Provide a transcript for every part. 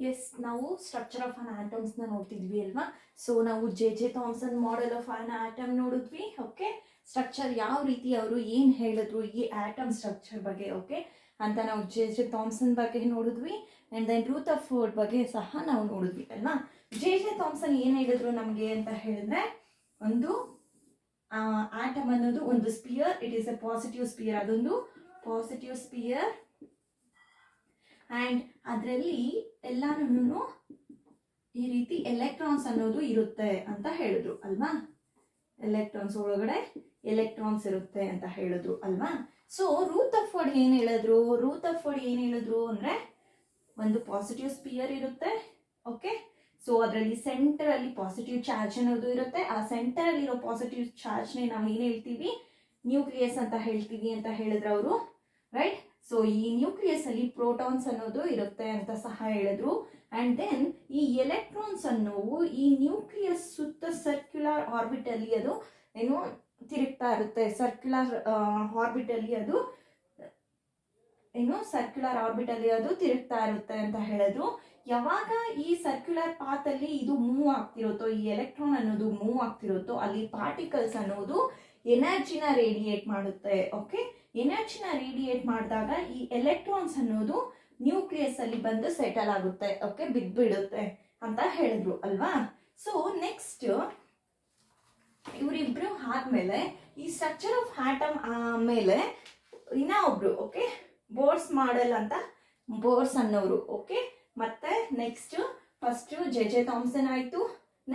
S, ನಾವು structure of ಅನ್ ಆಟಮ್ಸ್ನ ನೋಡ್ತಿದ್ವಿ ಅಲ್ವಾ. ಸೊ ನಾವು J J Thomson model of an atom ನೋಡಿದ್ವಿ. ಓಕೆ, ಸ್ಟ್ರಕ್ಚರ್ ಯಾವ ರೀತಿ ಅವರು ಏನು ಹೇಳಿದ್ರು ಈ ಆಟಮ್ ಸ್ಟ್ರಕ್ಚರ್ ಬಗ್ಗೆ, ಓಕೆ ಅಂತ ನಾವು ಜೆ ಜೆ ಥಾಮ್ಸನ್ ಬಗ್ಗೆ ನೋಡಿದ್ವಿ. ಆ್ಯಂಡ್ ದೆನ್ ರೂಥರ್ಫೋರ್ಡ್ ಬಗ್ಗೆ ಸಹ ನಾವು ನೋಡಿದ್ವಿ ಅಲ್ವಾ. ಜೆ ಜೆ ಥಾಮ್ಸನ್ ಏನು ಹೇಳಿದ್ರು ನಮಗೆ ಅಂತ ಹೇಳಿದ್ರೆ, ಒಂದು ಆಟಮ್ ಅನ್ನೋದು ಒಂದು sphere, it is a positive sphere, ಅದೊಂದು ಪಾಸಿಟಿವ್ ಸ್ಪಿಯರ್. ಆ್ಯಂಡ್ ಅದರಲ್ಲಿ ಎಲ್ಲಾನು ಈ ರೀತಿ ಎಲೆಕ್ಟ್ರಾನ್ಸ್ ಅನ್ನೋದು ಇರುತ್ತೆ ಅಂತ ಹೇಳಿದ್ರು ಅಲ್ವಾ. ಎಲೆಕ್ಟ್ರಾನ್ಸ್ ಒಳಗಡೆ ಎಲೆಕ್ಟ್ರಾನ್ಸ್ ಇರುತ್ತೆ ಅಂತ ಹೇಳಿದ್ರು ಅಲ್ವಾ. ಸೊ ರೂಥರ್ಫೋರ್ಡ್ ಏನು ಹೇಳಿದ್ರು ಅಂದ್ರೆ, ಒಂದು ಪಾಸಿಟಿವ್ ಸ್ಪಿಯರ್ ಇರುತ್ತೆ. ಓಕೆ, ಸೊ ಅದರಲ್ಲಿ ಸೆಂಟರ್ ಅಲ್ಲಿ ಪಾಸಿಟಿವ್ ಚಾರ್ಜ್ ಅನ್ನೋದು ಇರುತ್ತೆ. ಆ ಸೆಂಟರ್ ಅಲ್ಲಿರೋ ಪಾಸಿಟಿವ್ ಚಾರ್ಜ್ನೇ ನಾವು ಏನು ಹೇಳ್ತೀವಿ, ನ್ಯೂಕ್ಲಿಯಸ್ ಅಂತ ಹೇಳ್ತೀವಿ ಅಂತ ಹೇಳಿದ್ರು ಅವರು, ರೈಟ್. ಸೊ ಈ ನ್ಯೂಕ್ಲಿಯಸ್ ಅಲ್ಲಿ ಪ್ರೋಟಾನ್ಸ್ ಅನ್ನೋದು ಇರುತ್ತೆ ಅಂತ ಸಹ ಹೇಳಿದ್ರು. ಅಂಡ್ ದೆನ್ ಈ ಎಲೆಕ್ಟ್ರಾನ್ಸ್ ಅನ್ನೋವು ಈ ನ್ಯೂಕ್ಲಿಯಸ್ ಸುತ್ತ ಸರ್ಕ್ಯುಲರ್ ಆರ್ಬಿಟ್ ಅಲ್ಲಿ ಅದು ಏನು ತಿರುಗ್ತಾ ಇರುತ್ತೆ. ಸರ್ಕ್ಯುಲರ್ ಆರ್ಬಿಟ್ ಅಲ್ಲಿ ಅದು ತಿರುಗ್ತಾ ಇರುತ್ತೆ ಅಂತ ಹೇಳಿದ್ರು. ಯಾವಾಗ ಈ ಸರ್ಕ್ಯುಲರ್ ಪಾತ್ ಅಲ್ಲಿ ಇದು ಮೂವ್ ಆಗ್ತಿರುತ್ತೋ, ಈ ಎಲೆಕ್ಟ್ರಾನ್ ಅನ್ನೋದು ಮೂವ್ ಆಗ್ತಿರುತ್ತೋ, ಅಲ್ಲಿ ಪಾರ್ಟಿಕಲ್ಸ್ ಅನ್ನೋದು ಎನರ್ಜಿನ ರೇಡಿಯೇಟ್ ಮಾಡುತ್ತೆ. ಓಕೆ, ಎನರ್ಜಿನ ರೇಡಿಯೇಟ್ ಮಾಡಿದಾಗ ಈ ಎಲೆಕ್ಟ್ರಾನ್ಸ್ ಅನ್ನೋದು ನ್ಯೂಕ್ಲಿಯಸ್ ಅಲ್ಲಿ ಬಂದು ಸೆಟಲ್ ಆಗುತ್ತೆ. ಓಕೆ, ಬಿದ್ಬಿಡುತ್ತೆ ಅಂತ ಹೇಳಿದ್ರು ಅಲ್ವಾ. ಸೊ ನೆಕ್ಸ್ಟ್ ಇವರಿಬ್ರು ಆದ್ಮೇಲೆ ಈ ಸ್ಟ್ರಕ್ಚರ್ ಆಫ್ ಆಟಮ್ ಮೇಲೆ ಇನ್ನ ಒಬ್ರು, ಓಕೆ, ಬೋರ್ಸ್ ಮಾಡೆಲ್ ಅಂತ, ಬೋರ್ಸ್ ಅನ್ನೋರು. ಓಕೆ, ಮತ್ತೆ next first J J Thomson ಆಯ್ತು,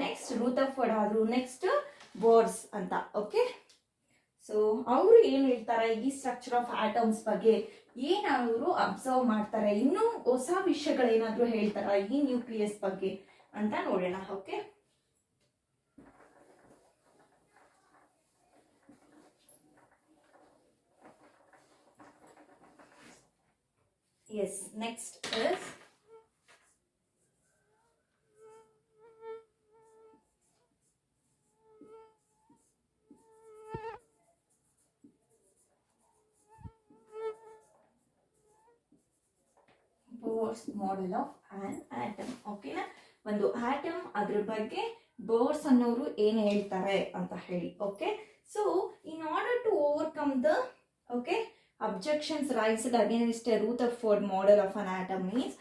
ನೆಕ್ಸ್ಟ್ ರೂಥರ್ಫೋರ್ಡ್ ಆದ್ರು, ನೆಕ್ಸ್ಟ್ ಬೋರ್ಸ್ ಅಂತ. ಓಕೆ, ಸೊ ಅವರು ಏನು ಹೇಳ್ತಾರೆ ಈ ಸ್ಟ್ರಕ್ಚರ್ ಆಫ್ ಆಟಮ್ಸ್ ಬಗ್ಗೆ, ಏನಾದ್ರು ಅಬ್ಸರ್ವ್ ಮಾಡ್ತಾರೆ, ಇನ್ನೂ ಹೊಸ ವಿಷಯಗಳೇನಾದ್ರೂ ಹೇಳ್ತಾರ ಈ ನ್ಯೂಕ್ಲಿಯಸ್ ಬಗ್ಗೆ ಅಂತ ನೋಡೋಣ. Okay, yes, next is Bohr's model of an atom. ಓಕೆನಾ, ಒಂದು ಆಟಮ್ ಅದ್ರ ಬಗ್ಗೆ ಬೋರ್ಸ್ ಅನ್ನೋರು ಏನು ಹೇಳ್ತಾರೆ ಅಂತ ಹೇಳಿ. Okay, so in order to overcome the okay objections raised against a Rutherford model of an atom means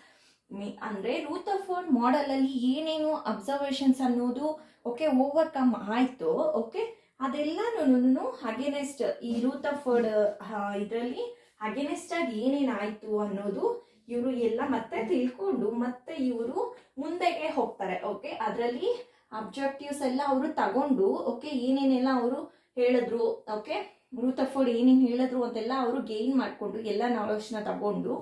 ಅಂದ್ರೆ ರೂಥರ್ಫೋರ್ಡ್ ಮಾಡೆಲ್ ಅಲ್ಲಿ ಏನೇನು ಅಬ್ಸರ್ವೇಷನ್ಸ್ ಅನ್ನೋದು ಓಕೆ ಓವರ್ಕಮ್ ಆಯ್ತು. ಓಕೆ, ಅದೆಲ್ಲನೂ ಅಗೇನೆಸ್ಟ್ ಈ ರೂಥರ್ಫೋರ್ಡ್ ಇದರಲ್ಲಿ ಅಗೇನೆಸ್ಟ್ ಆಗಿ ಏನೇನಾಯ್ತು ಅನ್ನೋದು ಇವರು ಎಲ್ಲ ಮತ್ತೆ ತಿಳ್ಕೊಂಡು ಮತ್ತೆ ಇವರು ಮುಂದೆಗೆ ಹೋಗ್ತಾರೆ. ಓಕೆ, ಅದರಲ್ಲಿ ಅಬ್ಜೆಕ್ಟಿವ್ಸ್ ಎಲ್ಲ ಅವರು ತಗೊಂಡು ಓಕೆ ಏನೇನೆಲ್ಲ ಅವರು ಹೇಳಿದ್ರು, ಓಕೆ ರೂಥರ್ಫೋರ್ಡ್ ಏನೇನು ಹೇಳಿದ್ರು ಅಂತೆಲ್ಲ ಅವರು ಗೇನ್ ಮಾಡಿಕೊಂಡು ಎಲ್ಲ ನಾಲೆಡ್ಜ್ನ ತಗೊಂಡು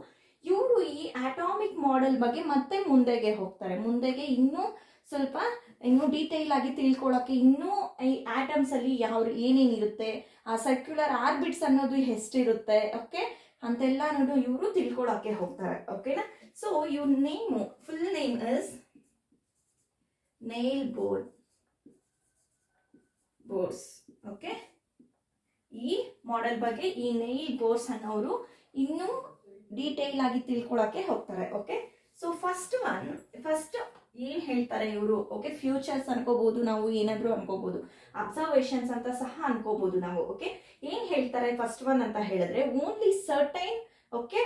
ಇವರು ಈ ಅಟಾಮಿಕ್ ಮಾಡೆಲ್ ಬಗ್ಗೆ ಮತ್ತೆ ಮುಂದೆಗೆ ಹೋಗ್ತಾರೆ. ಮುಂದೆಗೆ ಇನ್ನೂ ಸ್ವಲ್ಪ ಇನ್ನೂ ಡೀಟೇಲ್ ಆಗಿ ತಿಳ್ಕೊಳ್ಳೋಕೆ, ಇನ್ನೂ ಈ ಆಟಮ್ಸ್ ಅಲ್ಲಿ ಯಾವ ಏನೇನಿರುತ್ತೆ, ಆ ಸರ್ಕ್ಯುಲರ್ ಆರ್ಬಿಟ್ಸ್ ಅನ್ನೋದು ಎಷ್ಟಿರುತ್ತೆ, ಓಕೆ ಅಂತೆಲ್ಲ ಇವರು ತಿಳ್ಕೊಳ್ಳೋಕೆ ಹೋಗ್ತಾರೆ. ಓಕೆನಾ, ಸೊ ಇವ್ರ name full name is Nile Bohr's. Okay, ಈ ಮಾಡೆಲ್ ಬಗ್ಗೆ ಈ ನೈಲ್ ಬೋರ್ಸ್ ಅನ್ನೋರು ಇನ್ನೂ ಡೀಟೇಲ್ ಆಗಿ ತಿಳ್ಕೊಳ್ಳೋಕೆ ಹೋಗ್ತಾರೆ. ಓಕೆ, ಸೊ ಫಸ್ಟ್ ಏನ್ ಹೇಳ್ತಾರೆ ಇವರು, ಓಕೆ ಫ್ಯೂಚರ್ಸ್ ಅನ್ಕೋಬಹುದು ನಾವು, ಏನಾದ್ರು ಅನ್ಕೋಬಹುದು, ಅಬ್ಸರ್ವೇಷನ್ಸ್ ಅಂತ ಸಹ ಅನ್ಕೋಬಹುದು ನಾವು. ಓಕೆ, ಏನ್ ಹೇಳ್ತಾರೆ ಫಸ್ಟ್ ಒನ್ ಅಂತ ಹೇಳಿದ್ರೆ, only certain okay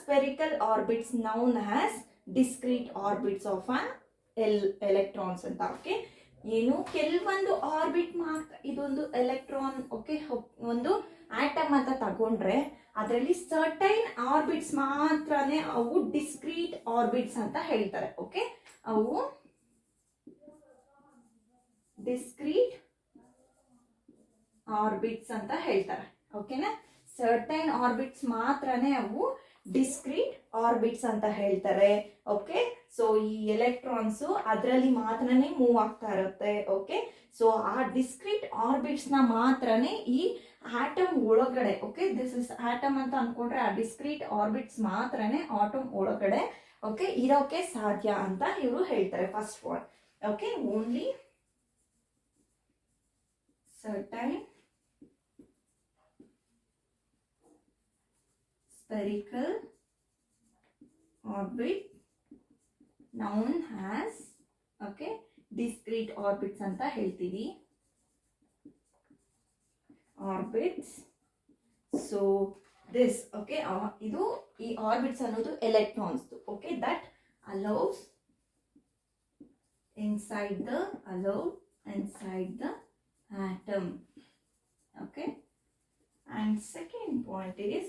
spherical orbits known as discrete orbits of an electrons ಅಂತ. ಓಕೆ, ಏನು ಕೆಲವೊಂದು ಆರ್ಬಿಟ್ ಮಾತ್ರ ಇದೊಂದು ಎಲೆಕ್ಟ್ರಾನ್ ಓಕೆ ಒಂದು ಆಟಮ್ ಅಂತ ತಗೊಂಡ್ರೆ ಅದರಲ್ಲಿ ಸರ್ಟೈನ್ ಆರ್ಬಿಟ್ಸ್ ಮಾತ್ರನೇ ಅವು ಡಿಸ್ಕ್ರೀಟ್ ಆರ್ಬಿಟ್ಸ್ ಅಂತ ಹೇಳ್ತಾರೆ. ಓಕೆ, ಅವು ಡಿಸ್ಕ್ರೀಟ್ ಆರ್ಬಿಟ್ಸ್ ಅಂತ ಹೇಳ್ತಾರೆ. ಓಕೆನಾ, ಸರ್ಟೈನ್ ಆರ್ಬಿಟ್ಸ್ ಮಾತ್ರನೇ ಅವು ಡಿಸ್ಕ್ರೀಟ್ ಆರ್ಬಿಟ್ಸ್ ಅಂತ ಹೇಳ್ತಾರೆ. ಓಕೆ, ಸೊ ಈ ಎಲೆಕ್ಟ್ರಾನ್ಸ್ ಅದರಲ್ಲಿ ಮಾತ್ರನೇ ಮೂವ್ ಆಗ್ತಾ ಇರುತ್ತೆ. ಓಕೆ, ಸೊ ಆ ಡಿಸ್ಕ್ರೀಟ್ ಆರ್ಬಿಟ್ಸ್ ನ ಮಾತ್ರನೇ ಈ ಆಟಮ್ ಒಳಗಡೆ, ಓಕೆ ದಿಸ್ ಇಸ್ ಆಟಮ್ ಅಂತ ಅನ್ಕೊಂಡ್ರೆ ಆ ಡಿಸ್ಕ್ರೀಟ್ ಆರ್ಬಿಟ್ಸ್ ಮಾತ್ರನೇ ಆಟಮ್ ಒಳಗಡೆ ಓಕೆ ಇರೋಕೆ ಸಾಧ್ಯ ಅಂತ ಇವರು ಹೇಳ್ತಾರೆ. First one okay, only certain spherical orbit noun has okay discrete orbits ಅಂತ ಹೇಳ್ತೀವಿ. ಆರ್ಬಿಟ್ಸ್. ಸೊ ದಿಸ್ ಓಕೆ ಇದು ಈ ಆರ್ಬಿಟ್ಸ್ ಅನ್ನೋದು electrons okay that allows inside the atom. Okay, and second point is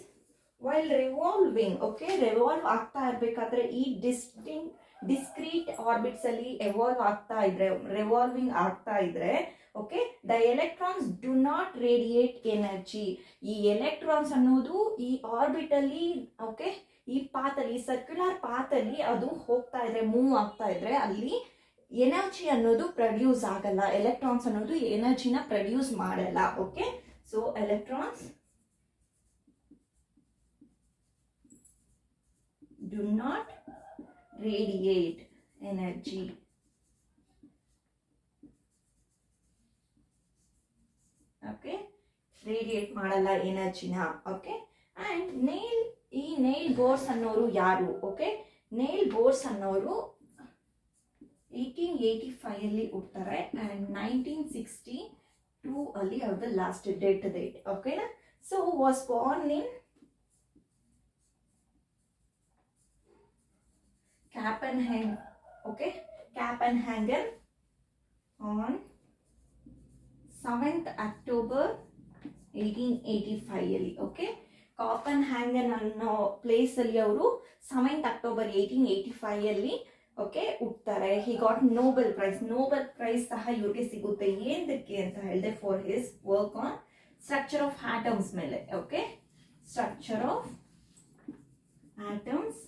while revolving okay revolve ಆಗ್ತಾ ಇರಬೇಕಾದ್ರೆ ಈ discrete orbits ಅಲ್ಲಿ evolve ಆಗ್ತಾ ಇದ್ರೆ revolving ಆಗ್ತಾ ಇದ್ರೆ okay the electrons do not radiate energy. ಈ ಎಲೆಕ್ಟ್ರಾನ್ಸ್ ಅನ್ನೋದು ಈ ಆರ್ಬಿಟಲ್ಲಿ ಓಕೆ ಈ ಪಾತಲ್ಲಿ ಸರ್ಕ್ಯುಲರ್ ಪಾತಲ್ಲಿ ಅದು ಹೋಗ್ತಾ ಇದ್ರೆ ಮೂವ್ ಆಗ್ತಾ ಇದ್ರೆ ಅಲ್ಲಿ ಎನರ್ಜಿ ಅನ್ನೋದು ಪ್ರೊಡ್ಯೂಸ್ ಆಗಲ್ಲ. ಎಲೆಕ್ಟ್ರಾನ್ಸ್ ಅನ್ನೋದು ಎನರ್ಜಿನ ಪ್ರೊಡ್ಯೂಸ್ ಮಾಡಲ್ಲ. Okay so electrons do not radiate energy. Okay radiate ಮಾಡಲ್ಲ ಎನರ್ಜಿನ. ಓಕೆ ಅಂಡ್ ಈ ನೇಲ್ ಬೋರ್ಸ್ ಅನ್ನೋರು ಯಾರು? ಓಕೆ ನೇಲ್ ಬೋರ್ಸ್ ಅನ್ನೋರು 1885 ಅಲ್ಲಿ ಹುಡ್ತಾರೆ ಅಂಡ್ 1962 ಅಲ್ಲಿ ಅವ್ರದ್ದು ಲಾಸ್ಟ್ ಡೇಟ್ ಓಕೆನಾ. So was born in Copenhagen on 7th October 1885 ಅಲ್ಲಿ. ಓಕೆ ಕಾಪನ್ಹ್ಯಾಗನ್ ಅನ್ನೋ ಪ್ಲೇಸ್ ಅಲ್ಲಿ ಅವರು 7th October 1885 ಅಲ್ಲಿ ಓಕೆ ಹುಡ್ತಾರೆ. ಹಿ ಗಾಟ್ ನೋಬೆಲ್ ಪ್ರೈಸ್ ಸಹ ಇವ್ರಿಗೆ ಸಿಗುತ್ತೆ. ಏನಕ್ಕೆ ಅಂತ ಹೇಳಿದೆ for his work on structure of atoms ಮೇಲೆ. Okay structure of atoms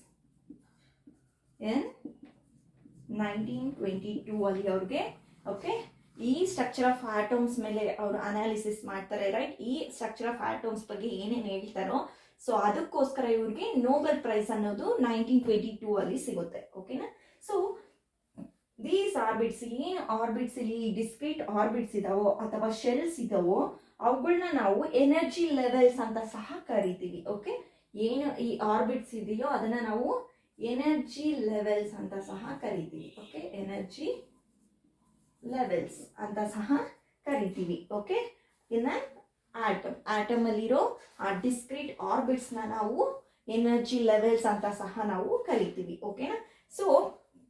in 1922 ಅಲ್ಲಿ ಅವ್ರಿಗೆ ಓಕೆ ಈ ಸ್ಟ್ರಕ್ಚರ್ ಆಫ್ ಆಟಮ್ಸ್ ಮೇಲೆ ಅವರು ಅನಾಲಿಸಿಸ್ ಮಾಡ್ತಾರೆ ರೈಟ್. ಈ ಸ್ಟ್ರಕ್ಚರ್ ಆಫ್ ಆಟಮ್ಸ್ ಬಗ್ಗೆ ಏನೇನು ಹೇಳ್ತಾರೋ ಸೊ ಅದಕ್ಕೋಸ್ಕರ ಇವ್ರಿಗೆ ನೋಬೆಲ್ ಪ್ರೈಸ್ ಅನ್ನೋದು 1922 ಅಲ್ಲಿ ಸಿಗುತ್ತೆ. ಓಕೆನಾ. ಸೊ ದೀಸ್ ಆರ್ಬಿಟ್ಸ್ ಏನು ಆರ್ಬಿಟ್ಸ್ ಇಲ್ಲಿ ಡಿಸ್ಕ್ರೀಟ್ ಆರ್ಬಿಟ್ಸ್ ಇದಾವೋ ಅಥವಾ ಶೆಲ್ಸ್ ಇದಾವೋ ಅವುಗಳನ್ನ ನಾವು ಎನರ್ಜಿ ಲೆವೆಲ್ಸ್ ಅಂತ ಸಹ ಕರಿತೀವಿ. ಓಕೆ ಏನು ಈ ಆರ್ಬಿಟ್ಸ್ ಇದೆಯೋ ಅದನ್ನ ನಾವು ಎನರ್ಜಿ ಲೆವೆಲ್ಸ್ ಅಂತ ಸಹ ಕರಿತೀವಿ. ಓಕೆ ಎನರ್ಜಿ ಲೆವೆಲ್ಸ್ ಅಂತ ಸಹ ಕರಿತೀವಿ. ಓಕೆ ಇನ್ನ ಆಟಮ್ ಅಲ್ಲಿರೋ ಆ ಡಿಸ್ಕ್ರೀಟ್ ಆರ್ಬಿಟ್ಸ್ ನ ನಾವು ಎನರ್ಜಿ ಲೆವೆಲ್ಸ್ ಅಂತ ಸಹ ನಾವು ಕರಿತೀವಿ. ಓಕೆನಾ. ಸೊ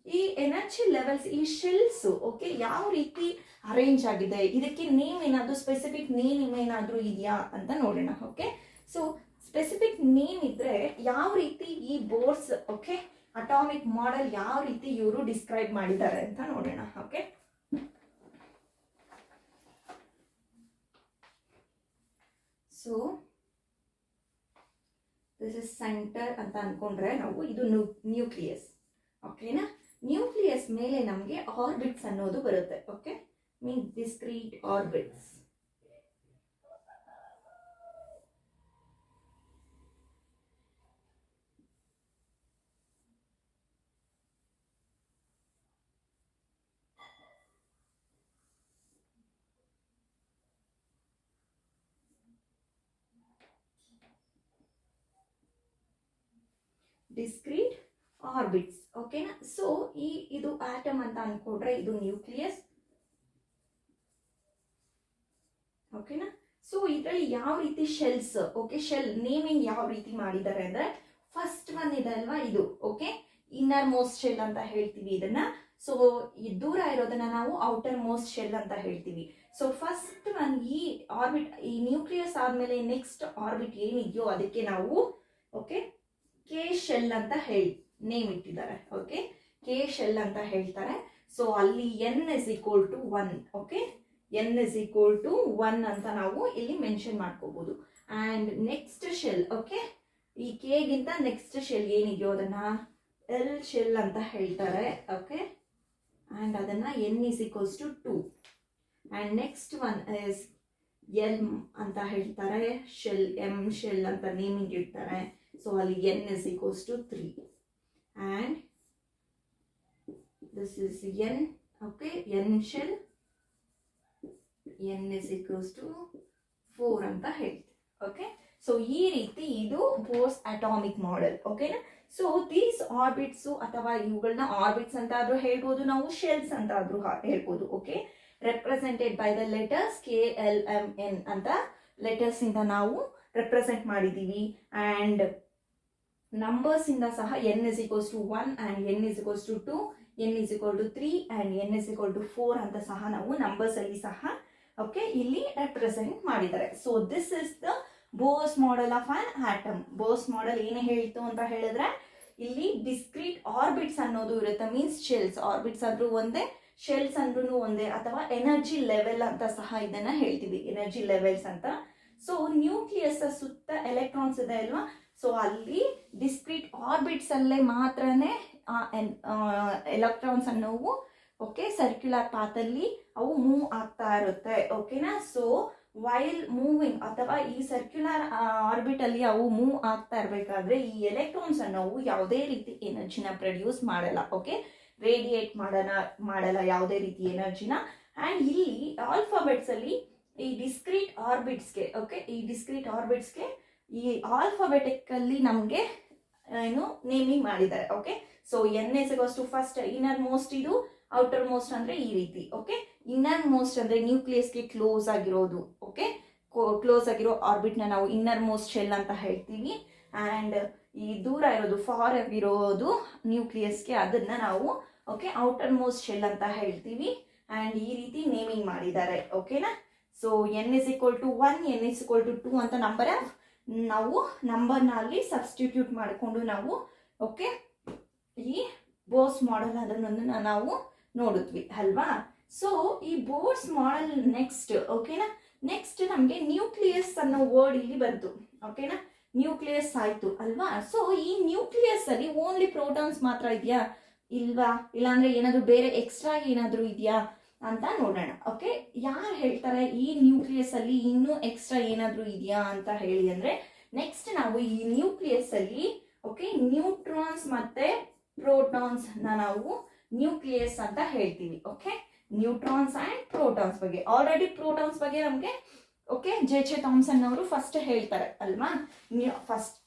ಈ ಎನರ್ಜಿ ಲೆವೆಲ್ಸ್ ಈ ಶೆಲ್ಸ್ ಓಕೆ ಯಾವ ರೀತಿ ಅರೇಂಜ್ ಆಗಿದೆ, ಇದಕ್ಕೆ ನೇಮ್ ಏನಾದ್ರು ಸ್ಪೆಸಿಫಿಕ್ ನೇಮ್ ಏನಾದ್ರು ಇದೆಯಾ ಅಂತ ನೋಡೋಣ. ಓಕೆ ಸೊ ಸ್ಪೆಸಿಫಿಕ್ ನೇಮ್ ಇದ್ರೆ ಯಾವ ರೀತಿ ಈ ಬೋರ್ಸ್ ಓಕೆ ಅಟಾಮಿಕ್ ಮಾಡೆಲ್ ಯಾವ ರೀತಿ ಇವರು ಡಿಸ್ಕ್ರೈಬ್ ಮಾಡಿದ್ದಾರೆ ಅಂತ ನೋಡೋಣ. Okay so this is centre ಅಂತ ಅನ್ಕೊಂಡ್ರೆ ನಾವು ಇದು ನ್ಯೂಕ್ಲಿಯಸ್. ಓಕೆನಾ. ನ್ಯೂಕ್ಲಿಯಸ್ ಮೇಲೆ ನಮಗೆ ಆರ್ಬಿಟ್ಸ್ ಅನ್ನೋದು ಬರುತ್ತೆ. ಓಕೆ ಮೀನ್ ಡಿಸ್ಕ್ರೀಟ್ ಆರ್ಬಿಟ್ಸ್. ಡಿಸ್ಕ್ರೀಟ್ ಆರ್ಬಿಟ್ಸ್ ಓಕೆನಾ. ಸೊ ಇದು ಆಟಮ್ ಅಂತ ಅನ್ಕೊಂಡ್ರೆ ಇದು ನ್ಯೂಕ್ಲಿಯಸ್. ಓಕೆನಾ. ಸೊ ಇದರಲ್ಲಿ ಯಾವ ರೀತಿ ಶೆಲ್ಸ್ ಓಕೆ ಶೆಲ್ ನೇಮಿಂಗ್ ಯಾವ ರೀತಿ ಮಾಡಿದ್ದಾರೆ ಅಂದ್ರೆ ಫಸ್ಟ್ ಒನ್ ಇದೆ ಅಲ್ವಾ ಇದು ಓಕೆ ಇನ್ನರ್ ಮೋಸ್ಟ್ ಶೆಲ್ ಅಂತ ಹೇಳ್ತೀವಿ ಇದನ್ನ. ಸೊ ಈ ದೂರ ಇರೋದನ್ನ ನಾವು ಔಟರ್ ಮೋಸ್ಟ್ ಶೆಲ್ ಅಂತ ಹೇಳ್ತೀವಿ. ಸೊ ಫಸ್ಟ್ ಒನ್ ಈ ಆರ್ಬಿಟ್ ಈ ನ್ಯೂಕ್ಲಿಯಸ್ ಆದ್ಮೇಲೆ ನೆಕ್ಸ್ಟ್ ಆರ್ಬಿಟ್ ಏನಿದೆಯೋ ಅದಕ್ಕೆ ನಾವು ಓಕೆ ಕೆ ಶೆಲ್ ಅಂತ ಹೇಳಿ ನೇಮ್ ಇಟ್ಟಿದ್ದಾರೆ. ಓಕೆ ಕೆ ಶೆಲ್ ಅಂತ ಹೇಳ್ತಾರೆ. ಸೊ ಅಲ್ಲಿ n is equal to 1 okay n is equal to 1 ಅಂತ ನಾವು ಇಲ್ಲಿ ಮೆನ್ಷನ್ ಮಾಡ್ಕೋಬಹುದು. ಅಂಡ್ ನೆಕ್ಸ್ಟ್ ಶೆಲ್ ಓಕೆ ಈ ಕೆ ಗಿಂತ ನೆಕ್ಸ್ಟ್ ಶೆಲ್ ಏನಿದೆಯೋ ಅದನ್ನ ಎಲ್ ಶೆಲ್ ಅಂತ ಹೇಳ್ತಾರೆ. ಓಕೆ ಅಂಡ್ ಅದನ್ನ n is equals to 2 and next one is L ಅಂತ ಹೇಳ್ತಾರೆ. ಶೆಲ್ ಎಂ ಶೆಲ್ ಅಂತ ನೇಮಿಂಗ್ ಇಡ್ತಾರೆ. ಸೊ ಅಲ್ಲಿ n is equals to 3 and this is n okay n shell n is equals to 4 ಅಂತ ಹೇಳ್ತೀವಿ. Okay so ಈ ರೀತಿ ಇದು ಬೋರ್ಸ್ ಅಟಾಮಿಕ್ ಮಾಡೆಲ್. ಓಕೆನಾ. ಸೊ ದೀಸ್ ಆರ್ಬಿಟ್ಸ್ ಅಥವಾ ಇವುಗಳನ್ನ ಆರ್ಬಿಟ್ಸ್ ಅಂತ ಆದ್ರೂ ಹೇಳ್ಬೋದು, ನಾವು ಶೆಲ್ಸ್ ಅಂತ ಆದ್ರೂ ಹೇಳ್ಬೋದು. Okay, represented by the letters KLMN ಅಂತ ಲೆಟರ್ಸ್ ಇಂದ ನಾವು ರೆಪ್ರೆಸೆಂಟ್ ಮಾಡಿದೀವಿ. ಅಂಡ್ ನಂಬರ್ಸ್ ಇಂದ ಸಹ n is equals to 1 and n is equals to 2, n is equal to 3 and n is equal to 4 ಅಂತ ಸಹ ನಾವು ನಂಬರ್ಸ್ ಅಲ್ಲಿ ಸಹ ಓಕೆ ಇಲ್ಲಿ ರೆಪ್ರೆಸೆಂಟ್ ಮಾಡಿದ್ದಾರೆ. So this is the Bose model of an atom. Bose model ಏನೇ ಹೇಳ್ತು ಅಂತ ಹೇಳಿದ್ರೆ ಇಲ್ಲಿ ಡಿಸ್ಕ್ರೀಟ್ ಆರ್ಬಿಟ್ಸ್ ಅನ್ನೋದು ಇರುತ್ತೆ, ಮೀನ್ಸ್ ಶೆಲ್ಸ್. ಆರ್ಬಿಟ್ಸ್ ಅಂದ್ರೂ ಒಂದೇ, ಶೆಲ್ಸ್ ಅಂದ್ರೂ ಒಂದೇ, ಅಥವಾ ಎನರ್ಜಿ ಲೆವೆಲ್ ಅಂತ ಸಹ ಇದನ್ನ ಹೇಳ್ತೀವಿ, ಎನರ್ಜಿ ಲೆವೆಲ್ಸ್ ಅಂತ. ಸೊ ನ್ಯೂಕ್ಲಿಯಸ್ ಸುತ್ತ ಎಲೆಕ್ಟ್ರಾನ್ಸ್ ಇದೆ ಅಲ್ವಾ, ಸೊ ಅಲ್ಲಿ ಡಿಸ್ಕ್ರೀಟ್ ಆರ್ಬಿಟ್ಸ್ ಅಲ್ಲೇ ಮಾತ್ರನೇ ಎಲೆಕ್ಟ್ರಾನ್ಸ್ ಅನ್ನೋವು ಓಕೆ ಸರ್ಕ್ಯುಲರ್ ಪಾತ್ ಅಲ್ಲಿ ಅವು ಮೂವ್ ಆಗ್ತಾ ಇರುತ್ತೆ. ಓಕೆನಾ, ಸೊ ವೈಲ್ ಮೂವಿಂಗ್ ಅಥವಾ ಈ ಸರ್ಕ್ಯುಲರ್ ಆರ್ಬಿಟ್ ಅಲ್ಲಿ ಅವು ಮೂವ್ ಆಗ್ತಾ ಇರಬೇಕಾದ್ರೆ ಈ ಎಲೆಕ್ಟ್ರಾನ್ಸ್ ಅನ್ನೋವು ಯಾವುದೇ ರೀತಿ ಎನರ್ಜಿನ ಪ್ರೊಡ್ಯೂಸ್ ಮಾಡಲ್ಲ. ಓಕೆ, ರೇಡಿಯೇಟ್ ಮಾಡಲ್ಲ ಯಾವುದೇ ರೀತಿ ಎನರ್ಜಿನ. ಅಂಡ್ ಇಲ್ಲಿ ಆಲ್ಫಾಬೆಟ್ಸ್ ಅಲ್ಲಿ ಈ ಡಿಸ್ಕ್ರೀಟ್ ಆರ್ಬಿಟ್ಸ್ಗೆ ಓಕೆ, ಈ ಡಿಸ್ಕ್ರೀಟ್ ಆರ್ಬಿಟ್ಸ್ಗೆ ಈ ಆಲ್ಫಾಬೆಟಿಕ್ ಅಲ್ಲಿ ನಮ್ಗೆ ಏನು ನೇಮಿಂಗ್ ಮಾಡಿದ್ದಾರೆ. Okay, so n is equals to first inner most, ಇದು ಔಟರ್ ಮೋಸ್ಟ್ ಅಂದ್ರೆ ಈ ರೀತಿ. ಓಕೆ, ಇನ್ನರ್ ಮೋಸ್ಟ್ ಅಂದ್ರೆ ನ್ಯೂಕ್ಲಿಯಸ್ಗೆ ಕ್ಲೋಸ್ ಆಗಿರೋದು. ಓಕೆ, ಕ್ಲೋಸ್ ಆಗಿರೋ ಆರ್ಬಿಟ್ ನ ನಾವು ಇನ್ನರ್ ಮೋಸ್ಟ್ ಶೆಲ್ ಅಂತ ಹೇಳ್ತೀವಿ. ಅಂಡ್ ಈ ದೂರ ಇರೋದು ಫಾರ್ ಆಗಿರೋದು ನ್ಯೂಕ್ಲಿಯಸ್ಗೆ ಅದನ್ನ ನಾವು ಓಕೆ ಔಟರ್ ಮೋಸ್ಟ್ ಶೆಲ್ ಅಂತ ಹೇಳ್ತೀವಿ. ಅಂಡ್ ಈ ರೀತಿ ನೇಮಿಂಗ್ ಮಾಡಿದ್ದಾರೆ. ಓಕೆನಾ, so n is equal to 1, n is equal to 2 ಅಂತ ನಂಬರ್ ನಾವು ನಂಬರ್ನಲ್ಲಿ ಸಬ್ಸ್ಟಿಟ್ಯೂಟ್ ಮಾಡಿಕೊಂಡು ನಾವು ಓಕೆ ಈ ಬೋಸ್ ಮಾಡೆಲ್ ಅದನ್ನೊಂದನ್ನ ನಾವು ನೋಡಿದ್ವಿ ಅಲ್ವಾ. ಸೊ ಈ ಬೋಸ್ ಮಾಡೆಲ್ ನೆಕ್ಸ್ಟ್ ಓಕೆನಾ, ನೆಕ್ಸ್ಟ್ ನಮಗೆ ನ್ಯೂಕ್ಲಿಯಸ್ ಅನ್ನೋ ವರ್ಡ್ ಇಲ್ಲಿ ಬಂತು. ಓಕೆನಾ, ನ್ಯೂಕ್ಲಿಯಸ್ ಆಯ್ತು ಅಲ್ವಾ. ಸೊ ಈ ನ್ಯೂಕ್ಲಿಯಸ್ ಅಲ್ಲಿ ಓನ್ಲಿ ಪ್ರೋಟಾನ್ಸ್ ಮಾತ್ರ ಇದೆಯಾ ಇಲ್ವಾ, ಇಲ್ಲಾಂದ್ರೆ ಏನಾದ್ರು ಬೇರೆ ಎಕ್ಸ್ಟ್ರಾ ಏನಾದ್ರು ಇದೆಯಾ ಅಂತ ನೋಡೋಣ. ಓಕೆ, ಯಾರು ಹೇಳ್ತಾರೆ ಈ ನ್ಯೂಕ್ಲಿಯಸ್ ಅಲ್ಲಿ ಇನ್ನೂ ಎಕ್ಸ್ಟ್ರಾ ಏನಾದ್ರು ಇದೆಯಾ ಅಂತ ಹೇಳಿ ಅಂದ್ರೆ, ನೆಕ್ಸ್ಟ್ ನಾವು ಈ ನ್ಯೂಕ್ಲಿಯಸ್ ಅಲ್ಲಿ ಓಕೆ ನ್ಯೂಟ್ರಾನ್ಸ್ ಮತ್ತೆ ಪ್ರೋಟಾನ್ಸ್ ನಾವು ನ್ಯೂಕ್ಲಿಯಸ್ ಅಂತ ಹೇಳ್ತೀವಿ. ಓಕೆ, ನ್ಯೂಟ್ರಾನ್ಸ್ ಅಂಡ್ ಪ್ರೋಟಾನ್ಸ್ ಬಗ್ಗೆ ಆಲ್ರೆಡಿ ಪ್ರೋಟಾನ್ಸ್ ಬಗ್ಗೆ ನಮ್ಗೆ ಓಕೆ ಜೆ ಥಾಮ್ಸನ್ ಅವರು ಫಸ್ಟ್ ಹೇಳ್ತಾರೆ ಅಲ್ವಾ. ಫಸ್ಟ್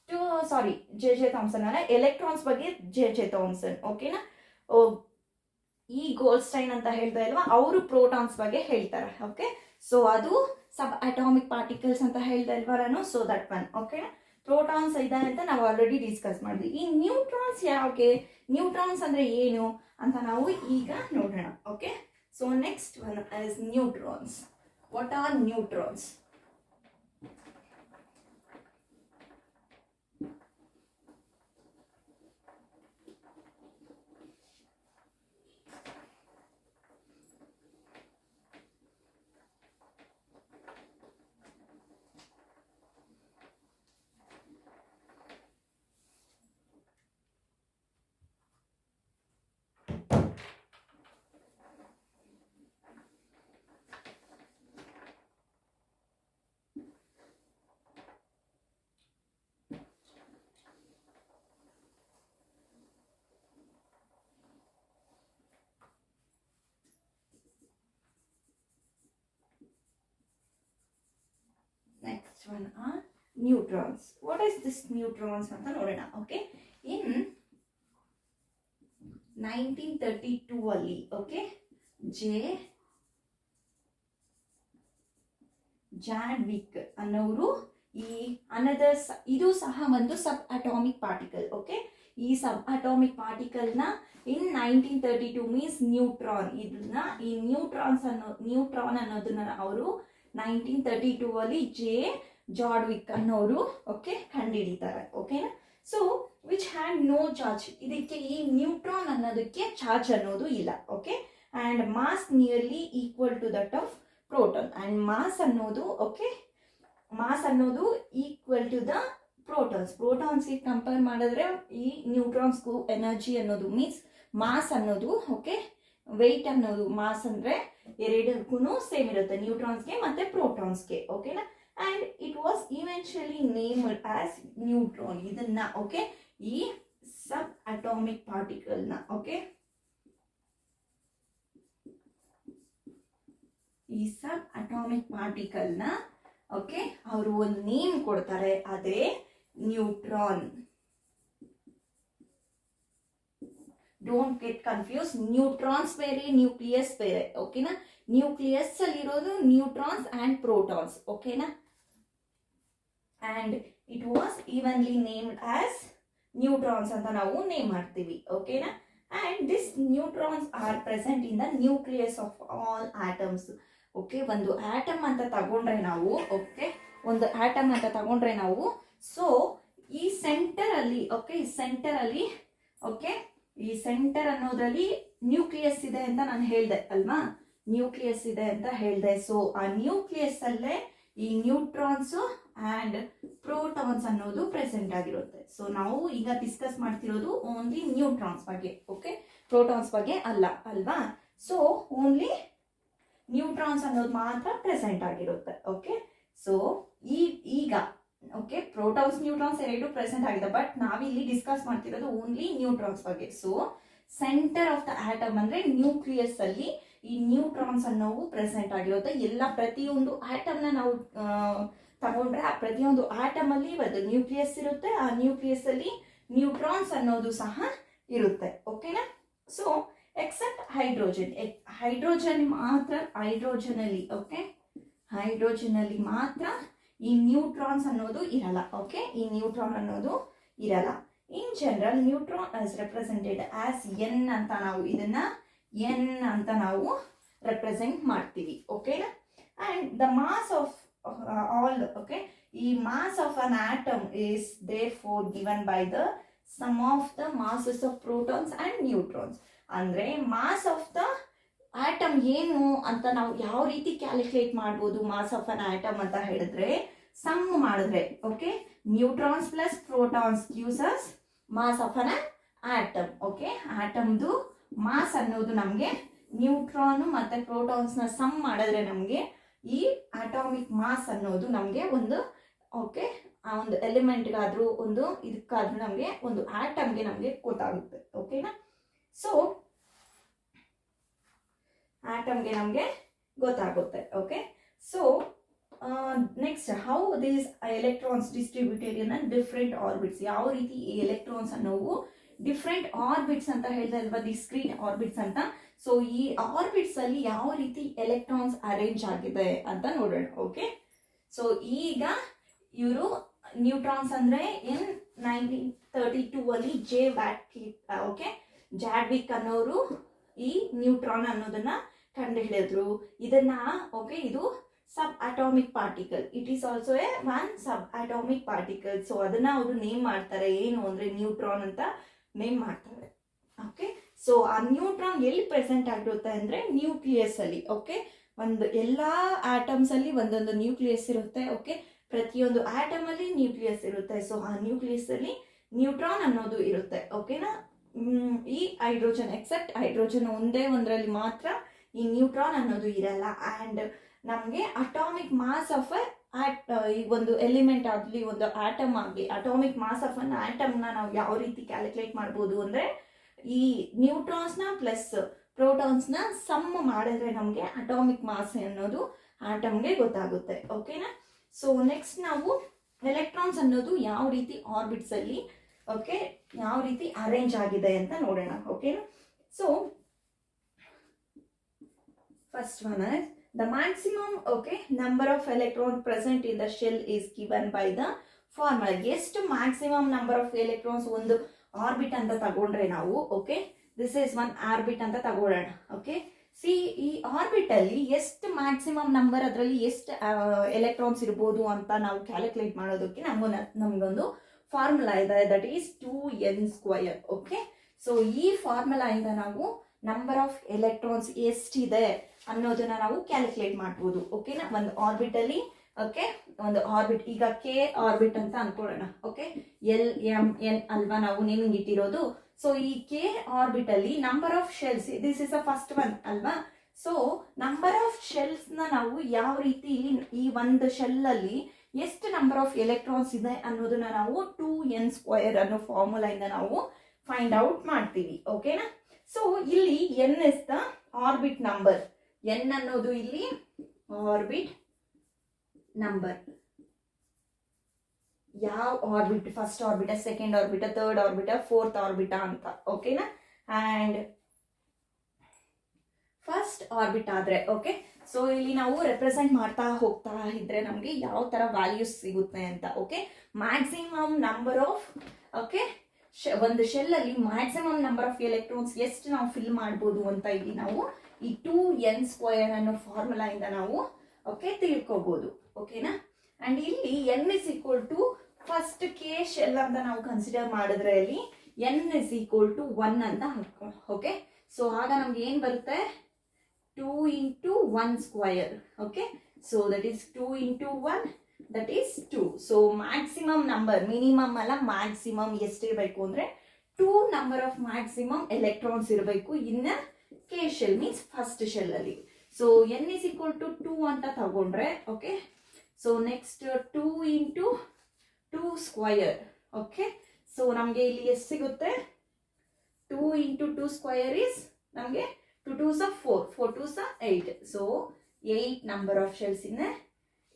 ಸಾರಿ ಜೆ ಥಾಮ್ಸನ್ ಅಲ್ಲ, ಎಲೆಕ್ಟ್ರಾನ್ಸ್ ಬಗ್ಗೆ ಜೆ ಥಾಮ್ಸನ್. ಓಕೆನಾ, ಈ ಗೋಲ್ಡ್ಸ್ಟೈನ್ ಅಂತ ಹೇಳ್ತಾ ಇಲ್ವಾ, ಅವರು ಪ್ರೋಟಾನ್ಸ್ ಬಗ್ಗೆ ಹೇಳ್ತಾರೆ. ಓಕೆ, ಸೊ ಅದು ಸಬ್ ಅಟಾಮಿಕ್ ಪಾರ್ಟಿಕಲ್ಸ್ ಅಂತ ಹೇಳ್ತಾ ಇಲ್ವಾ ನಾನು, so that one. Okay, protons ಇದೆ ಅಂತ ನಾವು ಆಲ್ರೆಡಿ ಡಿಸ್ಕಸ್ ಮಾಡಿದ್ವಿ. ಈ ನ್ಯೂಟ್ರಾನ್ಸ್ ಯಾಕೆ, ನ್ಯೂಟ್ರಾನ್ಸ್ ಅಂದ್ರೆ ಏನು ಅಂತ ನಾವು ಈಗ ನೋಡೋಣ. Okay, so next one is neutrons. What are neutrons? Next one are neutrons. What is this neutrons ಅಂತ ನೋಡೋಣ. ಓಕೆ, ಇನ್ 1932 ಅಲ್ಲಿ ಓಕೆ ಜಾಡ್ವಿಕ್ ಅನ್ನೋರು ಈ ಅನದರ್ ಇದು ಸಹ ಒಂದು ಸಬ್ ಅಟಾಮಿಕ್ ಪಾರ್ಟಿಕಲ್. ಓಕೆ, ಈ ಸಬ್ ಅಟಾಮಿಕ್ ಪಾರ್ಟಿಕಲ್ ನ ಇನ್ 1932 ಮೀನ್ಸ್ ನ್ಯೂಟ್ರಾನ್, ಇದನ್ನ ಈ ನ್ಯೂಟ್ರಾನ್ ಅನ್ನೋದನ್ನ ಅವರು 1932 ಅಲ್ಲಿ ಜಾಡ್ವಿಕ್ ಅನ್ನೋರು ಓಕೆ ಕಂಡುಹಿಡಿತಾರೆ. ಓಕೆನಾ, so which had no charge, ಇದಕ್ಕೆ ಈ ನ್ಯೂಟ್ರಾನ್ ಅನ್ನೋದಕ್ಕೆ ಚಾರ್ಜ್ ಅನ್ನೋದು ಇಲ್ಲ. Okay, and mass nearly equal to that of proton. And mass ಅನ್ನೋದು ಓಕೆ ಮಾಸ್ ಅನ್ನೋದು ಈಕ್ವಲ್ ಟು ದ ಪ್ರೋಟಾನ್ಸ್. ಪ್ರೋಟಾನ್ಸ್ಗೆ ಕಂಪೇರ್ ಮಾಡಿದ್ರೆ ಈ ನ್ಯೂಟ್ರಾನ್ಸ್ಗೂ ಎನರ್ಜಿ ಅನ್ನೋದು ಮೀನ್ಸ್ ಮಾಸ್ ಅನ್ನೋದು ಓಕೆ ವೆಯ್ಟ್ ಅನ್ನೋದು ಮಾಸ್ ಅಂದ್ರೆ ಎರಡಕ್ಕೂ ಸೇಮ್ ಇರುತ್ತೆ, ನ್ಯೂಟ್ರಾನ್ಸ್ಗೆ ಮತ್ತೆ ಪ್ರೋಟಾನ್ಸ್ಗೆ. ಓಕೆನಾ, and it was eventually named as neutron. ಇದನ್ನ ಓಕೆ ಈ ಸಬ್ ಅಟಾಮಿಕ್ ಪಾರ್ಟಿಕಲ್ ನ ಓಕೆ ಈ ಸಬ್ ಅಟಾಮಿಕ್ ಪಾರ್ಟಿಕಲ್ ನ ಓಕೆ ಅವರು ಒಂದು ನೇಮ್ ಕೊಡ್ತಾರೆ, ಅದೇ neutron. Don't get confuse. Neutrons ಬೇರೆ, ನ್ಯೂಕ್ಲಿಯಸ್ ಬೇರೆ, ಓಕೆನಾ. ನ್ಯೂಕ್ಲಿಯಸ್ ಅಲ್ಲಿ ಇರೋದು ನ್ಯೂಟ್ರಾನ್ಸ್ ಅಂಡ್ ಪ್ರೋಟಾನ್ಸ್, ಓಕೆನಾ. And it was evenly named as neutrons ಅಂತ ನಾವು ನೇಮ್ ಮಾಡ್ತೀವಿ, ಓಕೆನಾ. And this neutrons are present in the nucleus of all atoms. Okay, ಒಂದು ಆಟಮ್ ಅಂತ ತಗೊಂಡ್ರೆ ನಾವು, ಓಕೆ, ಒಂದು ಆಟಮ್ ಅಂತ ತಗೊಂಡ್ರೆ ನಾವು, ಸೊ ಈ ಸೆಂಟರ್ ಅಲ್ಲಿ, ಓಕೆ, ಈ ಸೆಂಟರ್ ಅಲ್ಲಿ, ಓಕೆ, ಈ ಸೆಂಟರ್ ಅನ್ನೋದ್ರಲ್ಲಿ ನ್ಯೂಕ್ಲಿಯಸ್ ಇದೆ ಅಂತ ನಾನು ಹೇಳ್ದೆ ಅಲ್ವಾ, ನ್ಯೂಕ್ಲಿಯಸ್ ಇದೆ ಅಂತ ಹೇಳ್ದೆ. ಸೊ ಆ ನ್ಯೂಕ್ಲಿಯಸ್ ಅಲ್ಲೇ ಈ ನ್ಯೂಟ್ರಾನ್ಸ್ ಅಂಡ್ ಪ್ರೋಟಾನ್ಸ್ ಅನ್ನೋದು ಪ್ರೆಸೆಂಟ್ ಆಗಿರುತ್ತೆ. ಸೊ ನಾವು ಈಗ ಡಿಸ್ಕಸ್ ಮಾಡ್ತಿರೋದು ಓನ್ಲಿ ನ್ಯೂಟ್ರಾನ್ಸ್ ಬಗ್ಗೆ, ಓಕೆ, ಪ್ರೋಟಾನ್ಸ್ ಬಗ್ಗೆ ಅಲ್ಲ ಅಲ್ವಾ. ಸೊ ಓನ್ಲಿ ನ್ಯೂಟ್ರಾನ್ಸ್ ಅನ್ನೋದು ಮಾತ್ರ ಪ್ರೆಸೆಂಟ್ ಆಗಿರುತ್ತೆ, ಓಕೆ. ಸೊ ಈಗ ಓಕೆ, ಪ್ರೋಟಾನ್ಸ್ ನ್ಯೂಟ್ರಾನ್ಸ್ ಎರಡು ಪ್ರೆಸೆಂಟ್ ಆಗಿದೆ, ಬಟ್ ನಾವಿಲ್ಲಿ ಡಿಸ್ಕಸ್ ಮಾಡ್ತಿರೋದು ಓನ್ಲಿ ನ್ಯೂಟ್ರಾನ್ಸ್ ಬಗ್ಗೆ. So centre of the atom ಅಂದ್ರೆ ನ್ಯೂಕ್ಲಿಯಸ್ ಅಲ್ಲಿ ಈ ನ್ಯೂಟ್ರಾನ್ಸ್ ಅನ್ನೋವು ಪ್ರೆಸೆಂಟ್ ಆಗಿರುತ್ತೆ. ಎಲ್ಲ ಪ್ರತಿಯೊಂದು ಆಟಮ್ ನ ನಾವು ತಗೊಂಡ್ರೆ ಆ ಪ್ರತಿಯೊಂದು ಆಟಮ್ ಅಲ್ಲಿ ಒಂದು ನ್ಯೂಕ್ಲಿಯಸ್ ಇರುತ್ತೆ, ಆ ನ್ಯೂಕ್ಲಿಯಸ್ ಅಲ್ಲಿ ನ್ಯೂಟ್ರಾನ್ಸ್ ಅನ್ನೋದು ಸಹ ಇರುತ್ತೆ, ಓಕೆನಾ. ಸೊ ಎಕ್ಸೆಪ್ಟ್ ಹೈಡ್ರೋಜನ್, ಹೈಡ್ರೋಜನ್ ಮಾತ್ರ, ಹೈಡ್ರೋಜನ್ ಅಲ್ಲಿ, ಓಕೆ, ಹೈಡ್ರೋಜನ್ ಅಲ್ಲಿ ಮಾತ್ರ ಈ ನ್ಯೂಟ್ರಾನ್ಸ್ ಅನ್ನೋದು ಇರಲ್ಲ, ಓಕೆ, ಈ ನ್ಯೂಟ್ರಾನ್ ಅನ್ನೋದು ಇರಲ್ಲ. In general neutron is represented as N ಅಂತ ನಾವು ಇದನ್ನ ಎನ್ ಅಂತ ನಾವು ರೆಪ್ರೆಸೆಂಟ್ ಮಾಡ್ತೀವಿ, ಓಕೆನಾ. And the mass of all, okay, ಈ mass of an atom is therefore given by the sum of the masses of protons and neutrons. ಅಂದ್ರೆ mass of the atom ಏನು ಅಂತ ನಾವು ಯಾವ ರೀತಿ ಕ್ಯಾಲ್ಕುಲೇಟ್ ಮಾಡ್ಬೋದು ಮಾಸ್ ಆಫ್ ಅನ್ ಆಟಮ್ ಅಂತ ಹೇಳಿದ್ರೆ, ಸಮ್ ಮಾಡಿದ್ರೆ, okay, neutrons plus protons gives us mass of an atom, okay. ಆಟಮ್ದು ಮಾಸ್ ಅನ್ನೋದು ನಮಗೆ ನ್ಯೂಟ್ರಾನ್ ಮತ್ತೆ ಪ್ರೋಟಾನ್ಸ್ ನ ಸಮ್ ಮಾಡಿದ್ರೆ ನಮಗೆ ಈ ಅಟಾಮಿಕ್ ಮಾಸ್ ಅನ್ನೋದು ನಮಗೆ ಒಂದು, ಓಕೆ, ಆ ಒಂದು ಎಲಿಮೆಂಟ್ಗಾದ್ರೂ ಒಂದು ಇದಕ್ಕಾದ್ರೂ ನಮಗೆ ಒಂದು ಆಟಮ್ಗೆ ನಮಗೆ ಗೊತ್ತಾಗುತ್ತೆ, ಓಕೆನಾ. ಸೊ ಆಟಮ್ಗೆ ನಮಗೆ ಗೊತ್ತಾಗುತ್ತೆ, okay. So next, how these electrons distributed in different orbits. ಯಾವ ರೀತಿ ಈ ಎಲೆಕ್ಟ್ರಾನ್ಸ್ ಅನ್ನೋವು ಡಿಫ್ರೆಂಟ್ ಆರ್ಬಿಟ್ಸ್ ಅಂತ ಹೇಳ್ತಾ ಇಲ್ವಾ, ಡಿಸ್ಕ್ರೀಟ್ ಆರ್ಬಿಟ್ಸ್ ಅಂತ. ಸೊ ಈ ಆರ್ಬಿಟ್ಸ್ ಅಲ್ಲಿ ಯಾವ ರೀತಿ ಎಲೆಕ್ಟ್ರಾನ್ಸ್ ಅರೇಂಜ್ ಆಗಿದೆ ಅಂತ ನೋಡೋಣ, ಓಕೆ. ಸೊ ಈಗ ಇವರು ನ್ಯೂಟ್ರಾನ್ಸ್ ಅಂದ್ರೆ ಇನ್ 1932 ಅಲ್ಲಿ ಓಕೆ, ಜಾಡ್ವಿಕ್ ಅನ್ನೋರು ಈ ನ್ಯೂಟ್ರಾನ್ ಅನ್ನೋದನ್ನ ಕಂಡು ಹಿಡಿದ್ರು. ಇದನ್ನ, ಓಕೆ, ಇದು subatomic particle, it is also a one subatomic particle. So ಅದನ್ನ ಅವರು ನೇಮ್ ಮಾಡ್ತಾರೆ, ಏನು ಅಂದ್ರೆ ನ್ಯೂಟ್ರಾನ್ ಅಂತ ನೇಮ್ ಮಾಡ್ತಾರೆ, ಓಕೆ. ಸೊ ಆ ನ್ಯೂಟ್ರಾನ್ ಎಲ್ಲಿ ಪ್ರೆಸೆಂಟ್ ಆಗಿರುತ್ತೆ ಅಂದ್ರೆ ನ್ಯೂಕ್ಲಿಯಸ್ ಅಲ್ಲಿ, ಓಕೆ. ಒಂದು ಎಲ್ಲಾ ಆಟಮ್ಸ್ ಅಲ್ಲಿ ಒಂದೊಂದು ನ್ಯೂಕ್ಲಿಯಸ್ ಇರುತ್ತೆ, ಓಕೆ. ಪ್ರತಿಯೊಂದು ಆಟಮ್ ಅಲ್ಲಿ ನ್ಯೂಕ್ಲಿಯಸ್ ಇರುತ್ತೆ. ಸೊ ಆ ನ್ಯೂಕ್ಲಿಯಸ್ ಅಲ್ಲಿ ನ್ಯೂಟ್ರಾನ್ ಅನ್ನೋದು ಇರುತ್ತೆ, ಓಕೆನಾ. ಈ ಹೈಡ್ರೋಜನ್, ಎಕ್ಸೆಪ್ಟ್ ಹೈಡ್ರೋಜನ್ ಒಂದೇ ಒಂದರಲ್ಲಿ ಮಾತ್ರ ಈ ನ್ಯೂಟ್ರಾನ್ ಅನ್ನೋದು ಇರಲ್ಲ. ಅಂಡ್ ನಮಗೆ ಅಟಾಮಿಕ್ ಮಾಸ್ ಆಫ್ ಈ ಒಂದು ಎಲಿಮೆಂಟ್ ಆಗಲಿ, ಒಂದು ಆಟಮ್ ಆಗಲಿ, atomic mass of an atom ನ ನಾವು ಯಾವ ರೀತಿ ಕ್ಯಾಲ್ಕುಲೇಟ್ ಮಾಡ್ಬೋದು ಅಂದ್ರೆ, ಈ ನ್ಯೂಟ್ರಾನ್ಸ್ ನ ಪ್ಲಸ್ ಪ್ರೋಟಾನ್ಸ್ ನ ಸಮ್ ಮಾಡಿದ್ರೆ ನಮಗೆ ಅಟಾಮಿಕ್ ಮಾಸ್ ಅನ್ನೋದು ಆಟಮ್ಗೆ ಗೊತ್ತಾಗುತ್ತೆ, ಓಕೆನಾ. ಸೊ ನೆಕ್ಸ್ಟ್ ನಾವು ಎಲೆಕ್ಟ್ರಾನ್ಸ್ ಅನ್ನೋದು ಯಾವ ರೀತಿ ಆರ್ಬಿಟ್ಸ್ ಅಲ್ಲಿ, ಓಕೆ, ಯಾವ ರೀತಿ ಅರೇಂಜ್ ಆಗಿದೆ ಅಂತ ನೋಡೋಣ, ಓಕೆನಾ. So first one is the maximum, okay, number of electrons present in the shell is given by the formula. ಎಷ್ಟು maximum number of electrons ಒಂದು ಆರ್ಬಿಟ್ ಅಂತ ತಗೊಂಡ್ರೆ ನಾವು, okay, this is one orbit ಅಂತ ತಗೊಳ್ಳೋಣ, ಓಕೆ. ಸಿ ಈ orbit ಅಲ್ಲಿ ಎಷ್ಟು ಮ್ಯಾಕ್ಸಿಮಮ್ ನಂಬರ್, ಅದರಲ್ಲಿ ಎಷ್ಟು ಎಲೆಕ್ಟ್ರಾನ್ಸ್ ಇರ್ಬೋದು ಅಂತ ನಾವು ಕ್ಯಾಲ್ಕುಲೇಟ್ ಮಾಡೋದಕ್ಕೆ ನಮಗೊಂದು ಫಾರ್ಮುಲಾ ಇದೆ, that is 2n², okay. So ಈ ಫಾರ್ಮುಲಾ ಇಂದ ನಾವು ನಂಬರ್ ಆಫ್ ಎಲೆಕ್ಟ್ರಾನ್ಸ್ ಎಷ್ಟಿದೆ ಅನ್ನೋದನ್ನ ನಾವು ಕ್ಯಾಲ್ಕುಲೇಟ್ ಮಾಡ್ಬೋದು, ಓಕೆನಾ. ಒಂದು ಆರ್ಬಿಟ್ ಅಲ್ಲಿ, ಓಕೆ, ಒಂದು ಆರ್ಬಿಟ್ ಈಗ ಕೆ ಆರ್ಬಿಟ್ ಅಂತ ಅನ್ಕೊಳ್ಳೋಣ, ಓಕೆ, LMN ಅಲ್ವಾ ನಾವು ನೇಮಿಂಗ್ ಇಟ್ಟಿರೋದು. ಸೊ ಈ ಕೆ ಆರ್ಬಿಟ್ ಅಲ್ಲಿ number of shells, this is a first one ಅಲ್ವಾ. ಸೊ ನಂಬರ್ ಆಫ್ ಶೆಲ್ಸ್ ನ ನಾವು ಯಾವ ರೀತಿ ಈ ಒಂದು ಶೆಲ್ ಅಲ್ಲಿ ಎಷ್ಟು ನಂಬರ್ ಆಫ್ ಎಲೆಕ್ಟ್ರಾನ್ಸ್ ಇದೆ ಅನ್ನೋದನ್ನ ನಾವು 2n² ಅನ್ನೋ ಫಾರ್ಮುಲಾ ಇಂದ ನಾವು ಫೈಂಡ್ ಔಟ್ ಮಾಡ್ತೀವಿ, ಓಕೆನಾ. ಸೊ ಇಲ್ಲಿ n is the orbit number, n ಅನ್ನೋದು ಇಲ್ಲಿ ಆರ್ಬಿಟ್ ನಂಬರ್. ಯಾವ orbit, first orbit, second orbit, third orbit, fourth orbit ಅಂತ, ಓಕೆನಾ. ಆ್ಯಂಡ್ ಫಸ್ಟ್ ಆರ್ಬಿಟ್ ಆದರೆ ಓಕೆ. ಸೊ ಇಲ್ಲಿ ನಾವು ರೆಪ್ರೆಸೆಂಟ್ ಮಾಡ್ತಾ ಹೋಗ್ತಾ ಇದ್ರೆ ನಮಗೆ ಯಾವ ಥರ ವ್ಯಾಲ್ಯೂಸ್ ಸಿಗುತ್ತೆ ಅಂತ. Okay, maximum number of okay ಒಂದು ಶೆಲ್ಲಲ್ಲಿ ಮ್ಯಾಕ್ಸಿಮಮ್ ನಂಬರ್ ಆಫ್ ಎಲೆಕ್ಟ್ರಾನ್ಸ್ ಎಷ್ಟು ನಾವು ಫಿಲ್ ಮಾಡ್ಬೋದು ಅಂತ ಇಲ್ಲಿ ನಾವು ಈ 2n² ಅನ್ನೋ ಫಾರ್ಮುಲಾಯಿಂದ ನಾವು ಓಕೆ ತಿಳ್ಕೊಬೋದು. ಓಕೆನಾ. ಆ್ಯಂಡ್ ಇಲ್ಲಿ n is equal to first K shell ಅಂತ ನಾವು ಕನ್ಸಿಡರ್ ಮಾಡಿದ್ರೆ ಅಲ್ಲಿ n ಇಸ್ ಈಕ್ವಲ್ ಟು 1 ಅಂತ ಹಾಕೋ. ಓಕೆ, ಸೊ ಆಗ ನಮ್ಗೆ ಏನು ಬರುತ್ತೆ 2 into 1 square. Okay, so that is 2 into 1, that is 2. So maximum number, minimum ಅಲ್ಲ maximum ಎಷ್ಟು ಇರಬೇಕು ಅಂದರೆ 2 number of maximum electrons ಇರಬೇಕು ಇನ್ K shell means first shell ಅಲ್ಲಿ. So n is equal to 2 ಅಂತ ತಗೊಂಡ್ರೆ okay. So next 2 into 2 square. Okay, so ನಮಗೆ ಇಲ್ಲಿ ಎಷ್ಟು ಸಿಗುತ್ತೆ 2 into 2 square is ನಮಗೆ 2 2s are 4, 4 2s are 8. So 8 number of shells in a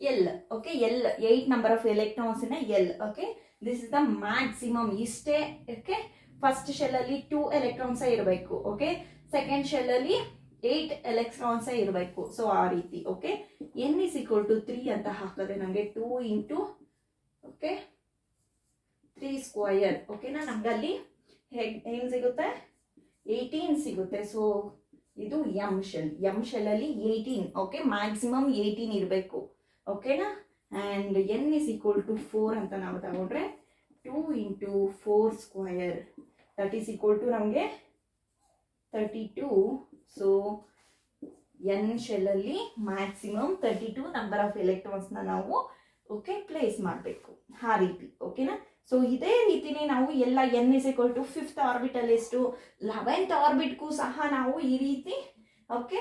L. Okay, L 8 number of electrons in a L. Okay, this is the maximum. Iste okay, first shell ಅಲ್ಲಿ 2 electrons ಇರಬೇಕು. Okay, second shell ಅಲ್ಲಿ 8 electrons ಇರಬೇಕು. So ಆ ರೀತಿ. Okay, n is equal to 3 ಅಂತ ಹಾಕಿದ್ರೆ ನಮಗೆ 2 into okay 3 square. ಓಕೆನಾ, ನಮ್ಗೆ ಅಲ್ಲಿ ಏನು ಸಿಗುತ್ತೆ 18 ಸಿಗುತ್ತೆ. ಸೊ ಇದು ಎಮ್ ಶೆಲ್ ಅಲ್ಲಿ 18. ಓಕೆ, ಮ್ಯಾಕ್ಸಿಮಮ್ 18 ಇರಬೇಕು. ಓಕೆನಾ. And N is equal to 4 ಅಂತ ನಾವು ತಗೊಂಡ್ರೆ 2 into 4 square that is equal to ನಮಗೆ 32. ಸೊ ಎನ್ ಶೆಲ್ಲಲ್ಲಿ ಮ್ಯಾಕ್ಸಿಮಮ್ 32 ನಂಬರ್ ಆಫ್ ಎಲೆಕ್ಟ್ರಾನ್ಸ್ನ ನಾವು ಓಕೆ ಪ್ಲೇಸ್ ಮಾಡಬೇಕು ಆ ರೀತಿ. ಓಕೆನಾ. ಸೊ ಇದೇ ರೀತಿನೇ ನಾವು ಎಲ್ಲ n is equal to 5th orbital ಎಷ್ಟು 11th ಆರ್ಬಿಟ್ಗೂ ಸಹ ನಾವು ಈ ರೀತಿ ಓಕೆ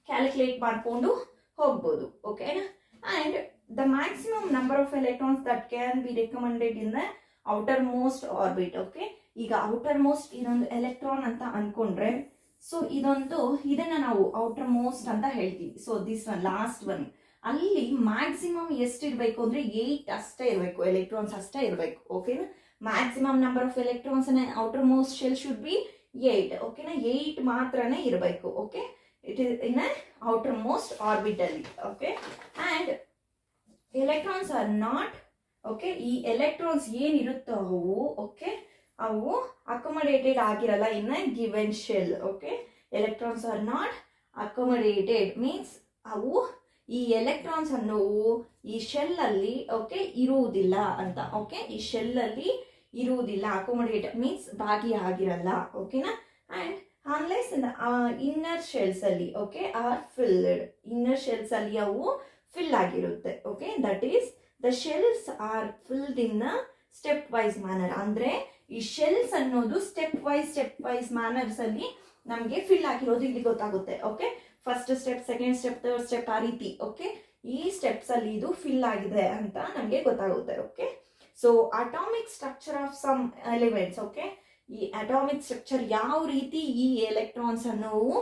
ಕ್ಯಾಲ್ಕುಲೇಟ್ ಮಾಡಿಕೊಂಡು ಹೋಗ್ಬೋದು. ಓಕೆನಾ. And the maximum number of electrons that can be recommended in the outer most orbit. Okay, ಈಗ ಔಟರ್ ಮೋಸ್ಟ್ ಇದೊಂದು ಎಲೆಕ್ಟ್ರಾನ್ ಅಂತ ಅನ್ಕೊಂಡ್ರೆ ಸೊ ಇದನ್ನ ನಾವು ಔಟರ್ ಮೋಸ್ಟ್ ಅಂತ ಹೇಳ್ತೀವಿ. So this one last one ಅಲ್ಲಿ ಮ್ಯಾಕ್ಸಿಮಮ್ ಎಷ್ಟು ಇರಬೇಕು ಅಂದರೆ 8 ಅಷ್ಟೇ ಇರಬೇಕು, ಎಲೆಕ್ಟ್ರಾನ್ಸ್ ಅಷ್ಟೇ ಇರಬೇಕು. ಓಕೆನಾ. Maximum number of electrons outermost shell should be 8. ಓಕೆನಾ, 8 ಮಾತ್ರನೇ ಇರಬೇಕು. Okay, it is in outermost ಆರ್ಬಿಟಲ್ಲಿ. Okay, and electrons are not okay ಈ ಎಲೆಕ್ಟ್ರಾನ್ಸ್ ಏನಿರುತ್ತೋ ಅವು ಅಕೊಮಡೇಟೆಡ್ ಆಗಿರಲ್ಲ in given shell. Okay, electrons are not accommodated means ಅವು ಈ ಎಲೆಕ್ಟ್ರಾನ್ಸ್ ಅನ್ನೋವು ಈ ಶೆಲ್ ಅಲ್ಲಿ ಓಕೆ ಇರುವುದಿಲ್ಲ ಅಂತ. ಓಕೆ, ಈ ಶೆಲ್ ಅಲ್ಲಿ ಇರುವುದಿಲ್ಲ, ಅಕೊಮಡೇಟ್ ಮೀನ್ಸ್ ಭಾಗಿಯಾಗಿರಲ್ಲ. ಓಕೆನಾ. ಆ್ಯಂಡ್ ಅನ್ಲೆಸ್ ಇನ್ನರ್ ಶೆಲ್ಸ್ ಅಲ್ಲಿ okay are filled, inner shells ಅಲ್ಲಿ ಅವು ಫಿಲ್ ಆಗಿರುತ್ತೆ. Okay, that is the shells are filled in stepwise manner. ಅಂದ್ರೆ ಈ ಶೆಲ್ಸ್ ಅನ್ನೋದು ಸ್ಟೆಪ್ ವೈಸ್ ಮ್ಯಾನರ್ಸ್ ಅಲ್ಲಿ ನಮಗೆ ಫಿಲ್ ಆಗಿರೋದು ಇಲ್ಲಿ ಗೊತ್ತಾಗುತ್ತೆ. Okay, first step, second step, third step ಆ ರೀತಿ. ಓಕೆ, ಈ ಸ್ಟೆಪ್ಸ್ ಅಲ್ಲಿ ಇದು ಫಿಲ್ ಆಗಿದೆ ಅಂತ ನಮಗೆ ಗೊತ್ತಾಗುತ್ತೆ. Okay, so atomic structure of some elements. Okay, ಈ ಅಟಾಮಿಕ್ ಸ್ಟ್ರಕ್ಚರ್ ಯಾವ ರೀತಿ ಈ ಎಲೆಕ್ಟ್ರಾನ್ಸ್ ಅನ್ನೋವು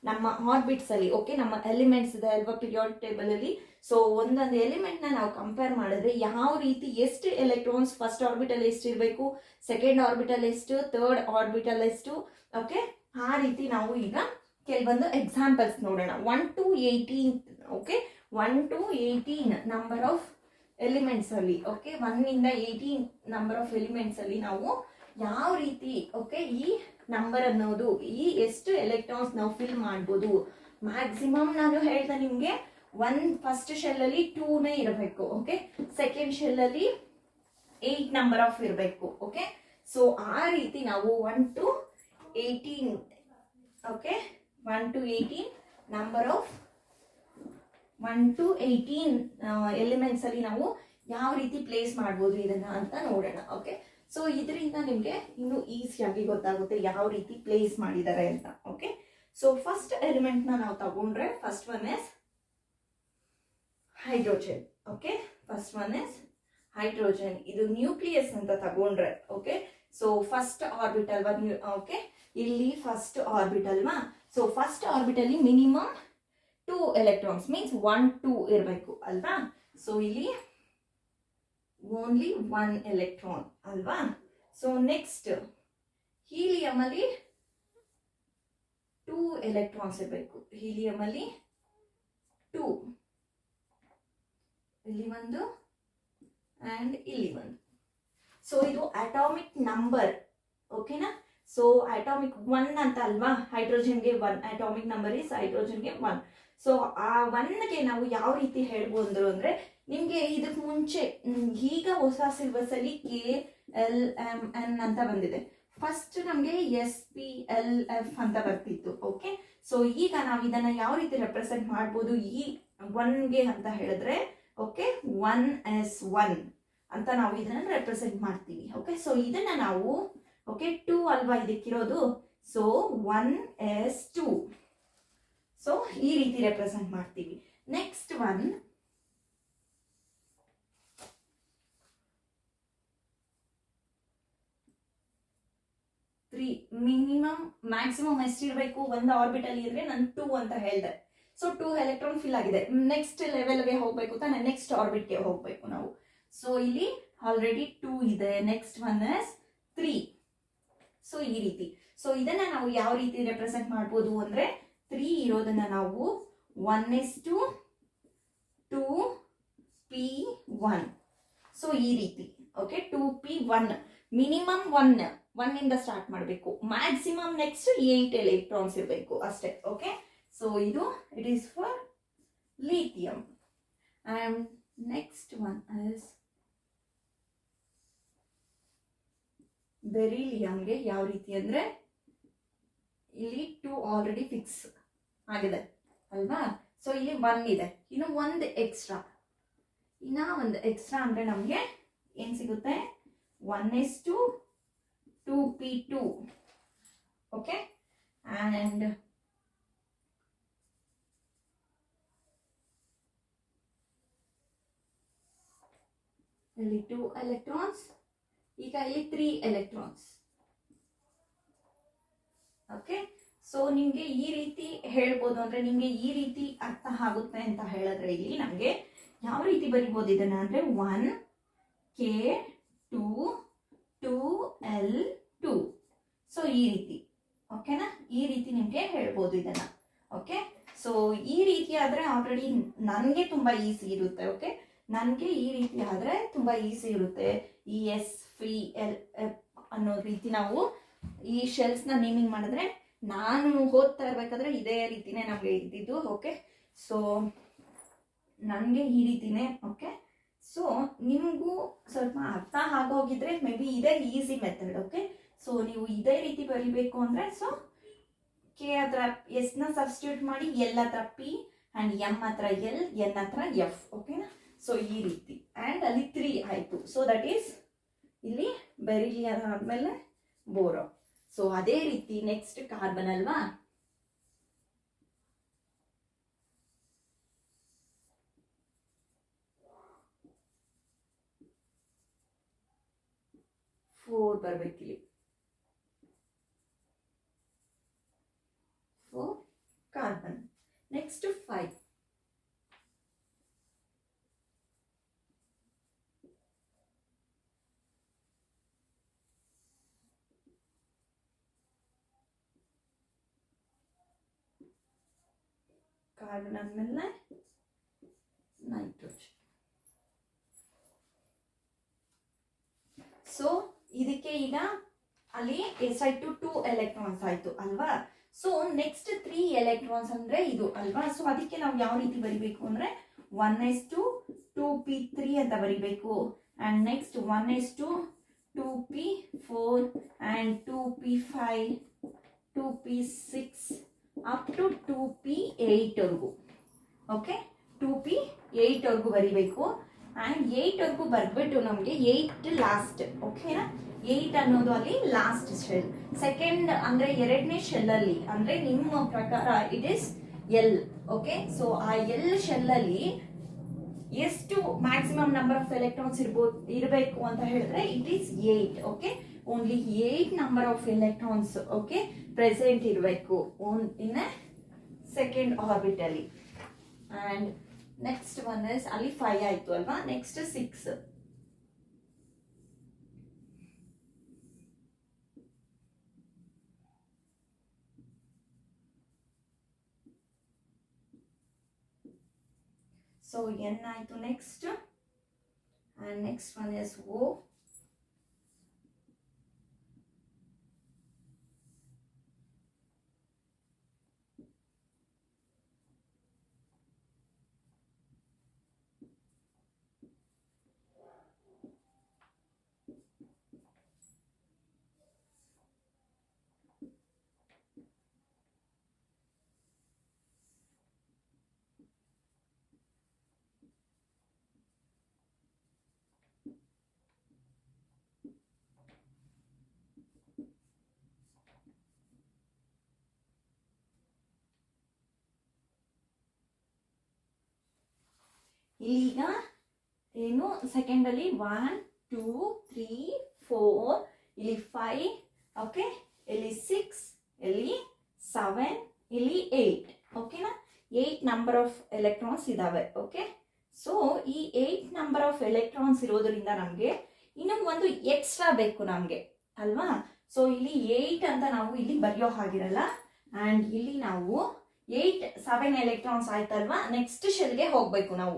ನಮ್ಮ ಆರ್ಬಿಟ್ಸ್ ಅಲ್ಲಿ ಓಕೆ ನಮ್ಮ ಎಲಿಮೆಂಟ್ಸ್ ಇದೆ ಅಲ್ವಾ ಪಿರಿಯಾಡಿಕ್ ಟೇಬಲ್ ಅಲ್ಲಿ. ಸೊ ಒಂದೊಂದು ಎಲಿಮೆಂಟ್ ನ ನಾವು ಕಂಪೇರ್ ಮಾಡಿದ್ರೆ ಯಾವ ರೀತಿ ಎಷ್ಟು ಎಲೆಕ್ಟ್ರಾನ್ಸ್ ಫಸ್ಟ್ ಆರ್ಬಿಟಲ್ ಎಷ್ಟು ಇರಬೇಕು, ಸೆಕೆಂಡ್ ಆರ್ಬಿಟಲ್ ಎಷ್ಟು, ಥರ್ಡ್ ಆರ್ಬಿಟಲ್ ಎಷ್ಟು. ಓಕೆ, ಆ ರೀತಿ ನಾವು ಈಗ ಕೆಲವೊಂದು ಎಕ್ಸಾಂಪಲ್ಸ್ ನೋಡೋಣ. 1 to 18 okay 1 to 18 number of elements ಅಲ್ಲಿ ಓಕೆ 1 ಇಂದ 18 ನಂಬರ್ ಆಫ್ ಎಲಿಮೆಂಟ್ಸ್ ಅಲ್ಲಿ ನಾವು ಯಾವ ರೀತಿ ಓಕೆ ಈ ನಂಬರ್ ಅನ್ನೋದು ಈ ಎಷ್ಟು ಎಲೆಕ್ಟ್ರಾನ್ಸ್ ನಾವು ಫಿಲ್ ಮಾಡ್ಬೋದು. ಮ್ಯಾಕ್ಸಿಮಮ್ ನಾನು ಹೇಳ್ದೆ ನಿಮಗೆ ಫಸ್ಟ್ ಶೆಲ್ ಅಲ್ಲಿ 2ನೇ ಇರಬೇಕು. ಓಕೆ, ಸೆಕೆಂಡ್ ಶೆಲ್ ಅಲ್ಲಿ 8 ನಂಬರ್ ಆಫ್ ಇರಬೇಕು. ಓಕೆ, ಸೊ ಆ ರೀತಿ ನಾವು 1 to 18 okay 1 to 18 number of 1 to 18 elements ಅಲ್ಲಿ ನಾವು ಯಾವ ರೀತಿ ಪ್ಲೇಸ್ ಮಾಡ್ಬೋದು ಇದನ್ನ ಅಂತ ನೋಡೋಣ. ಓಕೆ, ಸೊ ಇದರಿಂದ ನಿಮಗೆ ಇನ್ನೂ ಈಸಿಯಾಗಿ ಗೊತ್ತಾಗುತ್ತೆ ಯಾವ ರೀತಿ ಪ್ಲೇಸ್ ಮಾಡಿದ್ದಾರೆ ಅಂತ. ಓಕೆ, ಸೊ ಫಸ್ಟ್ ಎಲಿಮೆಂಟ್ ನಾವು ತಗೊಂಡ್ರೆ first one is hydrogen. Okay, first one is hydrogen. ಇದು ನ್ಯೂಕ್ಲಿಯಸ್ ಅಂತ ತಗೊಂಡ್ರೆ okay so first orbital okay ಇಲ್ಲಿ ಫಸ್ಟ್ ಆರ್ಬಿಟಲ್ವಾ. ಸೊ ಫಸ್ಟ್ ಆರ್ಬಿಟಲ್ಲಿ ಮಿನಿಮಮ್ 2 ಎಲೆಕ್ಟ್ರಾನ್ಸ್ ಮೀನ್ಸ್ 1 2 ಇರಬೇಕು ಅಲ್ವಾ. ಸೊ ಇಲ್ಲಿ ಓನ್ಲಿ 1 ಎಲೆಕ್ಟ್ರಾನ್ ಅಲ್ವಾ. ಸೊ ನೆಕ್ಸ್ಟ್ ಹೀಲಿಯಂ ಅಲ್ಲಿ ಎಲೆಕ್ಟ್ರಾನ್ಸ್ ಇರಬೇಕು. ಹೀಲಿಯಂ ಅಲ್ಲಿ 2, ಇಲ್ಲಿ ಒಂದು ಅಂಡ್ ಇಲ್ಲಿ ಒಂದು. ಸೊ ಇದು ಅಟಾಮಿಕ್ ನಂಬರ್, ಓಕೆನಾ. ಸೊ ಅಟಾಮಿಕ್ 1 ಅಂತ ಅಲ್ವಾ, ಹೈಡ್ರೋಜನ್ಗೆ 1, ಅಟಾಮಿಕ್ ನಂಬರ್ ಇಸ್ ಹೈಡ್ರೋಜನ್ಗೆ 1. ಸೊ ಆ 1ಗೆ ನಾವು ಯಾವ ರೀತಿ ಹೇಳ್ಬೋದು ಅಂದ್ರೆ, ನಿಮ್ಗೆ ಇದಕ್ಕೆ ಮುಂಚೆ ಈಗ ಹೊಸ ಸಿಲೆಬಸ್ ಅಲ್ಲಿ KLMN ಅಂತ ಬಂದಿದೆ. ಫಸ್ಟ್ ನಮ್ಗೆ SPLF ಅಂತ ಬರ್ತಿತ್ತು. ಓಕೆ, ಸೊ ಈಗ ನಾವು ಇದನ್ನ ಯಾವ ರೀತಿ ರೆಪ್ರೆಸೆಂಟ್ ಮಾಡ್ಬೋದು ಈ 1ಗೆ ಅಂತ ಹೇಳಿದ್ರೆ, ಓಕೆ 1s1 ಅಂತ ನಾವು ಇದನ್ನ ರೆಪ್ರೆಸೆಂಟ್ ಮಾಡ್ತೀವಿ. ಓಕೆ, ಸೊ ಇದನ್ನ ನಾವು ಓಕೆ 2 ಅಲ್ವಾ ಇದಕ್ಕಿರೋದು, ಸೊ 1s2. ಸೊ ಈ ರೀತಿ ರೆಪ್ರೆಸೆಂಟ್ ಮಾಡ್ತೀವಿ. ನೆಕ್ಸ್ಟ್ ಒನ್ ಮ್ಯಾಕ್ಸಿಮಮ್ ಎಷ್ಟಿರಬೇಕು ಒಂದು ಆರ್ಬಿಟಲ್ ಇದ್ರೆ ನಾನು 2 ಅಂತ ಹೇಳಿದೆ. ಸೊ 2 ಎಲೆಕ್ಟ್ರಾನ್ ಫಿಲ್ ಆಗಿದೆ. ನೆಕ್ಸ್ಟ್ ಲೆವೆಲ್ಗೆ ಹೋಗ್ಬೇಕು ತಾನೆ, ನೆಕ್ಸ್ಟ್ ಆರ್ಬಿಟ್ಗೆ ಹೋಗ್ಬೇಕು ನಾವು. ಸೊ ಇಲ್ಲಿ ಆಲ್ರೆಡಿ 2 ಇದೆ, ನೆಕ್ಸ್ಟ್ ಒನ್ ಇಸ್ 3. ಸೊ ಈ ರೀತಿ. ಸೊ ಇದನ್ನ ನಾವು ಯಾವ ರೀತಿ ರೆಪ್ರೆಸೆಂಟ್ ಮಾಡ್ಬೋದು ಅಂದ್ರೆ, 3 ಇರೋದನ್ನ ನಾವು 1s2 2p1. ಸೊ ಈ ರೀತಿ. ಓಕೆ, 2p1 ಮಿನಿಮಮ್ 1 ಇಂದ ಸ್ಟಾರ್ಟ್ ಮಾಡಬೇಕು. ಮ್ಯಾಕ್ಸಿಮಮ್ ನೆಕ್ಸ್ಟ್ 8 ಎಲೆಕ್ಟ್ರಾನ್ಸ್ ಇರಬೇಕು ಅಷ್ಟೇ. ಓಕೆ, ಸೊ ಇದು it is for lithium. And next one is ಬೆರಿಲಿಯಂಗೆ ಯಾವ ರೀತಿ ಅಂದ್ರೆ, ಇಲ್ಲಿ 2 ಆಲ್ರೆಡಿ ಫಿಕ್ಸ್ ಆಗಿದೆ ಅಲ್ವಾ. ಸೊ ಇಲ್ಲಿ 1 ಇದೆ, ಇನ್ನು ಒಂದು ಎಕ್ಸ್ಟ್ರಾ. ಒಂದು ಎಕ್ಸ್ಟ್ರಾ ಅಂದ್ರೆ ನಮಗೆ ಏನ್ ಸಿಗುತ್ತೆ, 1s2 2p2. ಓಕೆ, ಅಂಡ್ ಇಲ್ಲಿ 2 ಎಲೆಕ್ಟ್ರಾನ್ಸ್, ಈಗ ಇಲ್ಲಿ 3 ಎಲೆಕ್ಟ್ರಾನ್ಸ್. ಓಕೆ, ಸೊ ನಿಮ್ಗೆ ಈ ರೀತಿ ಹೇಳ್ಬೋದು ಅಂದ್ರೆ, ನಿಮ್ಗೆ ಈ ರೀತಿ ಅರ್ಥ ಆಗುತ್ತೆ ಅಂತ ಹೇಳಿದ್ರೆ, ಇಲ್ಲಿ ನಮ್ಗೆ ಯಾವ ರೀತಿ ಬರಿಬೋದು ಇದನ್ನ ಅಂದ್ರೆ 1k2 2l2. ಸೊ ಈ ರೀತಿ. ಓಕೆನಾ, ಈ ರೀತಿ ನಿಮ್ಗೆ ಹೇಳ್ಬೋದು ಇದನ್ನ. ಓಕೆ, ಸೊ ಈ ರೀತಿ ಆದ್ರೆ ಆಲ್ರೆಡಿ ನನ್ಗೆ ತುಂಬಾ ಈಸಿ ಇರುತ್ತೆ. ಓಕೆ, ನನ್ಗೆ ಈ ರೀತಿ ಆದ್ರೆ ತುಂಬಾ ಈಸಿ ಇರುತ್ತೆ. ESPLF ಅನ್ನೋ ರೀತಿ ನಾವು ಈ ಶೆಲ್ಸ್ ನ ನೇಮಿಂಗ್ ಮಾಡಿದ್ರೆ, ನಾನು ಓದ್ತಾ ಇರ್ಬೇಕಾದ್ರೆ ಇದೇ ರೀತಿನೇ ನಮ್ಗೆ ಇದ್ದಿದ್ದು. ಓಕೆ, ಸೊ ನನಗೆ ಈ ರೀತಿನೇ. ಓಕೆ, ಸೊ ನಿಮಗೂ ಸ್ವಲ್ಪ ಅರ್ಥ ಆಗೋಗಿದ್ರೆ ಮೇ ಬಿ ಇದೇ ಈಸಿ ಮೆಥಡ್. ಓಕೆ, ಸೊ ನೀವು ಇದೇ ರೀತಿ ಬರಿಬೇಕು ಅಂದ್ರೆ, ಸೊ ಕೆ ಹತ್ರ ಎಸ್ ನ ಸಬ್ಸ್ಟಿಟ್ಯೂಟ್ ಮಾಡಿ, ಎಲ್ ಹತ್ರ ಪಿ ಅಂಡ್ ಎಂ ಹತ್ರ ಎಲ್, ಎನ್ ಹತ್ರ ಎಫ್. ಓಕೆನಾ, ಸೊ ಈ ರೀತಿ. ಅಂಡ್ ಅಲ್ಲಿ 3 ಆಯ್ತು. ಸೊ ದಟ್ ಈಸ್ ಇಲ್ಲಿ ಬೆರಿಲಿಯಂ ಆದ್ಮೇಲೆ ಬೋರೋ. ಸೊ ಅದೇ ರೀತಿ ನೆಕ್ಸ್ಟ್ ಕಾರ್ಬನ್ ಅಲ್ವಾ. ಫೋರ್ ಬರ್ಬೇಕಿಲ್ಲಿ. 4 ಕಾರ್ಬನ್. ನೆಕ್ಸ್ಟ್ 5. ಕಾರ್ಬನ್ ಆದ್ಮೇಲೆ ನೈಟ್ರೋಜನ್. ಸೊ ಇದಕ್ಕೆ ಈಗ ಅಲ್ಲಿ ಎಷ್ಟಾಯ್ತು, 2 ಎಲೆಕ್ಟ್ರಾನ್ಸ್ ಆಯ್ತು ಅಲ್ವಾ. ಸೊ ನೆಕ್ಸ್ಟ್ 3 ಎಲೆಕ್ಟ್ರಾನ್ಸ್ ಅಂದ್ರೆ ಇದು ಅಲ್ವಾ. ಸೊ ಅದಕ್ಕೆ ನಾವು ಯಾವ ರೀತಿ ಬರಿಬೇಕು ಅಂದ್ರೆ, 1s2 2p3 ಅಂತ ಬರಿಬೇಕು. And next 1s2 2p4 and 2p5 2p6 up to 2p8 ವರೆಗೂ. ಓಕೆ, 2p8 ವರೆಗೂ ಬರಿಬೇಕು. ಅಂಡ್ 8 ವರೆಗೂ ಬರ್ಬಿಟ್ಟು ನಮಗೆ 8 ಲಾಸ್ಟ್. ಓಕೆನಾ, 8 ಅನ್ನೋದು ಅಲ್ಲಿ ಲಾಸ್ಟ್ ಶೆಲ್. ಸೆಕೆಂಡ್ ಅಂದ್ರೆ ಎರಡನೇ ಶೆಲ್ ಅಲ್ಲಿ ಅಂದ್ರೆ ನಿಮ್ಮ ಪ್ರಕಾರ it is L. Okay, so ಆ ಎಲ್ ಶೆಲ್ ಅಲ್ಲಿ ಎಷ್ಟು ಮ್ಯಾಕ್ಸಿಮಮ್ ನಂಬರ್ ಆಫ್ ಎಲೆಕ್ಟ್ರಾನ್ಸ್ ಇರಬೇಕು ಅಂತ ಹೇಳಿದ್ರೆ it is 8. Okay, only 8 number of electrons okay present ಇರಬೇಕು in second orbital. And next one is ಅಲ್ಲಿ 5 ಆಯ್ತು ಅಲ್ವಾ. ನೆಕ್ಸ್ಟ್ 6. ಸೊ ಎನ್ ಆಯಿತು next, and next one is O. ಈಗ ಏನು ಸೆಕೆಂಡಲ್ಲಿ 1 2 3 4, ಇಲ್ಲಿ 5, ಓಕೆ, ಇಲ್ಲಿ 6, ಇಲ್ಲಿ 7, ಇಲ್ಲಿ 8, ಓಕೆನಾ. 8 ನಂಬರ್ ಆಫ್ ಎಲೆಕ್ಟ್ರಾನ್ಸ್ ಇದಾವೆ. ಓಕೆ, ಸೊ ಈ 8 ನಂಬರ್ ಆಫ್ ಎಲೆಕ್ಟ್ರಾನ್ಸ್ ಇರೋದ್ರಿಂದ ನಮಗೆ ಇನ್ನೂ ಒಂದು ಎಕ್ಸ್ಟ್ರಾ ಬೇಕು ನಮಗೆ ಅಲ್ವಾ. ಸೊ ಇಲ್ಲಿ 8 ಅಂತ ನಾವು ಇಲ್ಲಿ ಬರೆಯೋ ಹಾಗಿರಲ್ಲ. ಆ್ಯಂಡ್ ಇಲ್ಲಿ ನಾವು 7 ಎಲೆಕ್ಟ್ರಾನ್ಸ್ ಆಯ್ತಲ್ವಾ, ನೆಕ್ಸ್ಟ್ ಶೆಲ್ಗೆ ಹೋಗ್ಬೇಕು ನಾವು.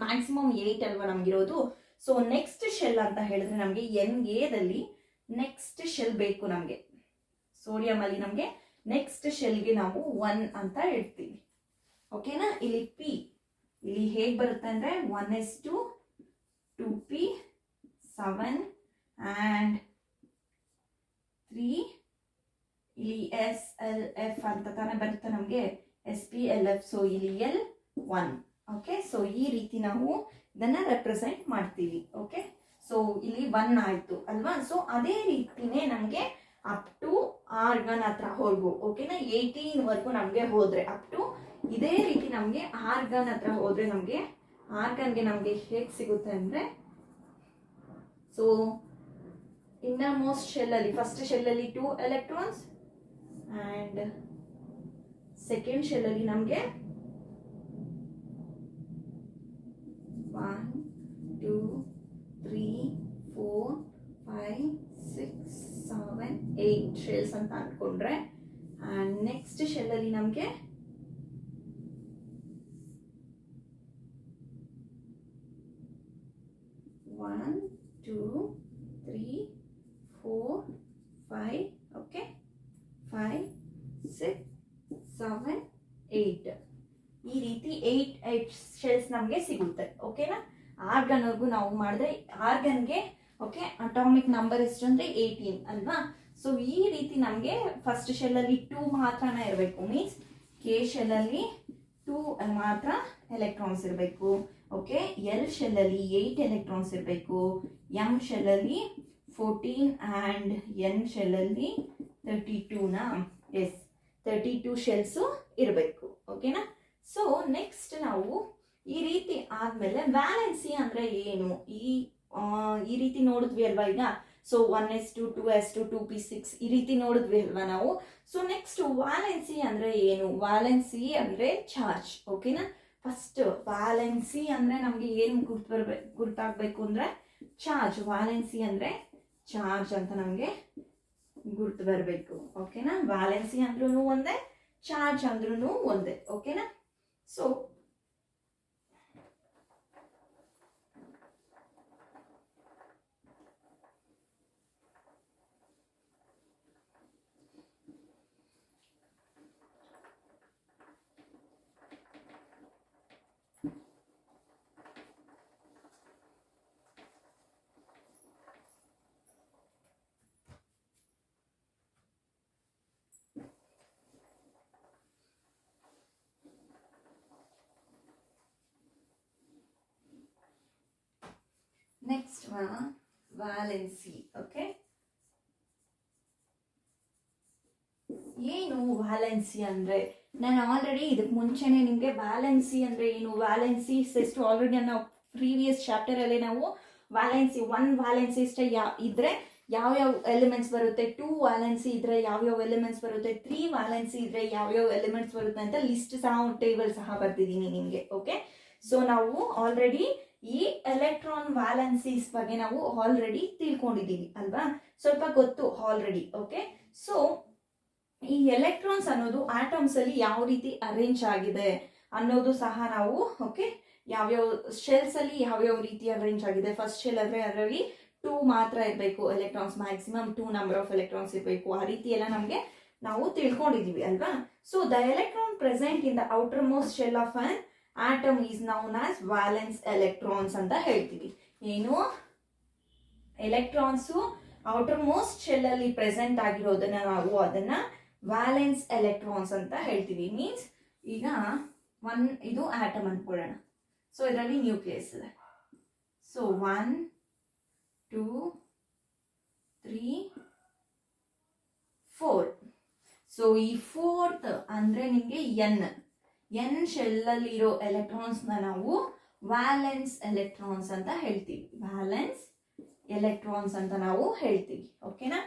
ಮ್ಯಾಕ್ಸಿಮಮ್ 8 ಅಲ್ವಾ ನಮ್ಗಿರೋದು. ಸೊ ನೆಕ್ಸ್ಟ್ ಶೆಲ್ ಅಂತ ಹೇಳಿದ್ರೆ ನಮಗೆ NAದಲ್ಲಿ ನೆಕ್ಸ್ಟ್ ಶೆಲ್ ಬೇಕು ನಮಗೆ. ಸೋಡಿಯಂ ಅಲ್ಲಿ ನಮಗೆ ನೆಕ್ಸ್ಟ್ ಶೆಲ್ಗೆ ನಾವು 1 ಅಂತ ಇಡ್ತೀವಿ. ಓಕೆನಾ. ಇಲ್ಲಿ P ಇಲ್ಲಿ ಹೇಗೆ ಬರುತ್ತೆ ಅಂದ್ರೆ 1s2 2p 7 and 3, ಇಲ್ಲಿ SLF ಅಂತ ತಾನೇ ಬರುತ್ತೆ ನಮಗೆ, SPLF. ಸೊ ಇಲ್ಲಿ L1. ಓಕೆ, ಸೊ ಈ ರೀತಿ ನಾವು ಇದನ್ನ ರೆಪ್ರೆಸೆಂಟ್ ಮಾಡ್ತೀವಿ. ಓಕೆ, ಸೊ ಇಲ್ಲಿ 1 ಆಯ್ತು ಅಲ್ವಾ. ಸೊ ಅದೇ ರೀತಿನೇ ನಮಗೆ ಅಪ್ ಟು ಆರ್ಗನ್ ಹತ್ರ ಹೋಗ್ವು. ಓಕೆನಾ, 18 ವರೆಗೂ ನಮಗೆ ಹೋದ್ರೆ ಅಪ್ ಟು ಇದೇ ರೀತಿ ನಮಗೆ ಆರ್ಗನ್ ಹತ್ರ ಹೋದ್ರೆ ನಮಗೆ ಆರ್ಗನ್ಗೆ ನಮಗೆ ಹೇಗೆ ಸಿಗುತ್ತೆ ಅಂದ್ರೆ, ಸೊ ಇನ್ನರ್ ಮೋಸ್ಟ್ ಶೆಲ್ ಅಲ್ಲಿ ಫಸ್ಟ್ ಶೆಲ್ ಅಲ್ಲಿ 2 ಎಲೆಕ್ಟ್ರಾನ್ಸ್ and ಸೆಕೆಂಡ್ ಶೆಲ್ ಅಲ್ಲಿ ನಮಗೆ 1 2 3 4 5 6 7 8 ಶೆಲ್ಸ್ ಅಂತ ಅನ್ಕೊಂಡ್ರೆ, and ನೆಕ್ಸ್ಟ್ ಶೆಲ್ ಅಲ್ಲಿ ನಮಗೆ 1 2 3 4 5, ಓಕೆ, 5 6 7 8 ಈ ರೀತಿ 8 ಶೆಲ್ಸ್ ನಮಗೆ ಸಿಗುತ್ತೆ. ಓಕೆನಾ. ಆರ್ಗನ್ವರೆಗೂ ನಾವು ಮಾಡಿದ್ರೆ ಆರ್ಗನ್ಗೆ ಓಕೆ ಅಟಾಮಿಕ್ ನಂಬರ್ ಎಷ್ಟು ಅಂದ್ರೆ 18 ಅಲ್ವಾ. ಸೊ ಈ ರೀತಿ ನಮಗೆ ಫಸ್ಟ್ ಶೆಲ್ ಅಲ್ಲಿ 2 ಮಾತ್ರನೇ ಇರಬೇಕು. ಮೀನ್ಸ್ ಕೆ ಶೆಲ್ ಅಲ್ಲಿ 2 ಮಾತ್ರ ಎಲೆಕ್ಟ್ರಾನ್ಸ್ ಇರಬೇಕು. ಓಕೆ, ಎಲ್ ಶೆಲ್ ಅಲ್ಲಿ 8 ಎಲೆಕ್ಟ್ರಾನ್ಸ್ ಇರಬೇಕು. ಎಂ ಶೆಲ್ ಅಲ್ಲಿ 14 and ಎನ್ ಶೆಲ್ ಅಲ್ಲಿ 32ನ 32 ಶೆಲ್ಸು ಇರಬೇಕು. ಓಕೆನಾ. ಸೊ ನೆಕ್ಸ್ಟ್ ನಾವು ಈ ರೀತಿ ಆದ್ಮೇಲೆ ವ್ಯಾಲೆನ್ಸಿ ಅಂದ್ರೆ ಏನು, ಈ ರೀತಿ ನೋಡಿದ್ವಿ ಅಲ್ವಾ ಈಗ. ಸೊ 1s2 2s2 2p6 ಈ ರೀತಿ ನೋಡಿದ್ವಿ ಅಲ್ವಾ ನಾವು. ಸೊ ನೆಕ್ಸ್ಟ್ ವ್ಯಾಲೆನ್ಸಿ ಅಂದ್ರೆ ಏನು, ವ್ಯಾಲೆನ್ಸಿ ಅಂದ್ರೆ ಚಾರ್ಜ್. ಓಕೆನಾ. ಫಸ್ಟ್ ವ್ಯಾಲೆನ್ಸಿ ಅಂದ್ರೆ ನಮ್ಗೆ ಏನ್ ಗುರ್ತಾಗ್ಬೇಕು ಅಂದ್ರೆ ಚಾರ್ಜ್. ವ್ಯಾಲೆನ್ಸಿ ಅಂದ್ರೆ ಚಾರ್ಜ್ ಅಂತ ನಮ್ಗೆ ಗುರ್ತು ಬರಬೇಕು. ಓಕೆನಾ. ವ್ಯಾಲೆನ್ಸಿ ಅಂದ್ರೂ ಒಂದೇ, ಚಾರ್ಜ್ ಅಂದ್ರೂ ಒಂದೇ. ಓಕೆನಾ. So next valency. ಓಕೆ, ಏನು ವ್ಯಾಲೆನ್ಸಿ ಅಂದ್ರೆ, ನಾನು ಆಲ್ರೆಡಿ ಇದಕ್ಕೆ ಮುಂಚೆನೆ ನಿಮಗೆ ವ್ಯಾಲೆನ್ಸಿ ಅಂದ್ರೆ ಏನು, ವ್ಯಾಲೆನ್ಸಿ ಎಷ್ಟು ಆಲ್ರೆಡಿ ನಾವು ಪ್ರೀವಿಯಸ್ ಚಾಪ್ಟರ್ ಅಲ್ಲಿ ನಾವು ವ್ಯಾಲೆನ್ಸಿ 1 ವ್ಯಾಲೆನ್ಸಿ ಇದ್ರೆ ಯಾವ್ಯಾವ ಎಲಿಮೆಂಟ್ಸ್ ಬರುತ್ತೆ, 2 ವ್ಯಾಲೆನ್ಸಿ ಇದ್ರೆ ಯಾವ್ಯಾವ ಎಲಿಮೆಂಟ್ಸ್ ಬರುತ್ತೆ, 3 ವ್ಯಾಲೆನ್ಸಿ ಇದ್ರೆ ಯಾವ್ಯಾವ ಎಲಿಮೆಂಟ್ಸ್ ಬರುತ್ತೆ ಅಂತ ಲಿಸ್ಟ್ ಸಹ ಟೇಬಲ್ ಸಹ ಬರ್ತಿದ್ದೀನಿ ನಿಮಗೆ. ಓಕೆ, ಸೊ ನಾವು ಆಲ್ರೆಡಿ ಈ ಎಲೆಕ್ಟ್ರಾನ್ ವ್ಯಾಲೆನ್ಸೀಸ್ ಬಗ್ಗೆ ನಾವು ಆಲ್ರೆಡಿ ತಿಳ್ಕೊಂಡಿದ್ದೀವಿ ಅಲ್ವಾ, ಸ್ವಲ್ಪ ಗೊತ್ತು ಆಲ್ರೆಡಿ. ಓಕೆ, ಸೊ ಈ ಎಲೆಕ್ಟ್ರಾನ್ಸ್ ಅನ್ನೋದು ಆಟಮ್ಸ್ ಅಲ್ಲಿ ಯಾವ ರೀತಿ ಅರೇಂಜ್ ಆಗಿದೆ ಅನ್ನೋದು ಸಹ ನಾವು ಓಕೆ ಯಾವ್ಯಾವ ಶೆಲ್ಸ್ ಅಲ್ಲಿ ಯಾವ್ಯಾವ ರೀತಿ ಅರೇಂಜ್ ಆಗಿದೆ. ಫಸ್ಟ್ ಶೆಲ್ ಆದರೆ ಅದರಲ್ಲಿ 2 ಮಾತ್ರ ಇರಬೇಕು electrons, maximum 2 number of electrons ಇರಬೇಕು. ಆ ರೀತಿ ಎಲ್ಲ ನಮಗೆ ನಾವು ತಿಳ್ಕೊಂಡಿದೀವಿ ಅಲ್ವಾ. So the electron present in the outer most shell of an atom is known as valence electrons ಅಂತ ಹೇಳ್ತೀವಿ. ಏನು ಎಲೆಕ್ಟ್ರಾನ್ಸು ಔಟರ್ ಮೋಸ್ಟ್ ಶೆಲ್ ಅಲ್ಲಿ ಪ್ರೆಸೆಂಟ್ ಆಗಿರೋದನ್ನ ನಾವು ಅದನ್ನ ವ್ಯಾಲೆನ್ಸ್ ಎಲೆಕ್ಟ್ರಾನ್ಸ್ ಅಂತ ಹೇಳ್ತೀವಿ. ಮೀನ್ಸ್ ಈಗ ಇದು ಆಟಮ್ ಅನ್ಕೊಳ್ಳೋಣ. ಸೊ ಇದರಲ್ಲಿ ನ್ಯೂಕ್ಲಿಯಸ್ ಇದೆ. ಸೊ 1 2 3 4. ಸೊ ಈ 4th ಅಂದ್ರೆ ನಿಮಗೆ ಎನ್ ಶೆಲ್ ಅಲ್ಲಿ ಇರೋ ಎಲೆಕ್ಟ್ರಾನ್ಸ್ ನಾವು ವ್ಯಾಲೆನ್ಸ್ ಎಲೆಕ್ಟ್ರಾನ್ಸ್ ಅಂತ ಹೇಳ್ತೀವಿ. ವ್ಯಾಲೆನ್ಸ್ ಎಲೆಕ್ಟ್ರಾನ್ಸ್ ಅಂತ ನಾವು ಹೇಳ್ತೀವಿ. ಓಕೆನಾ.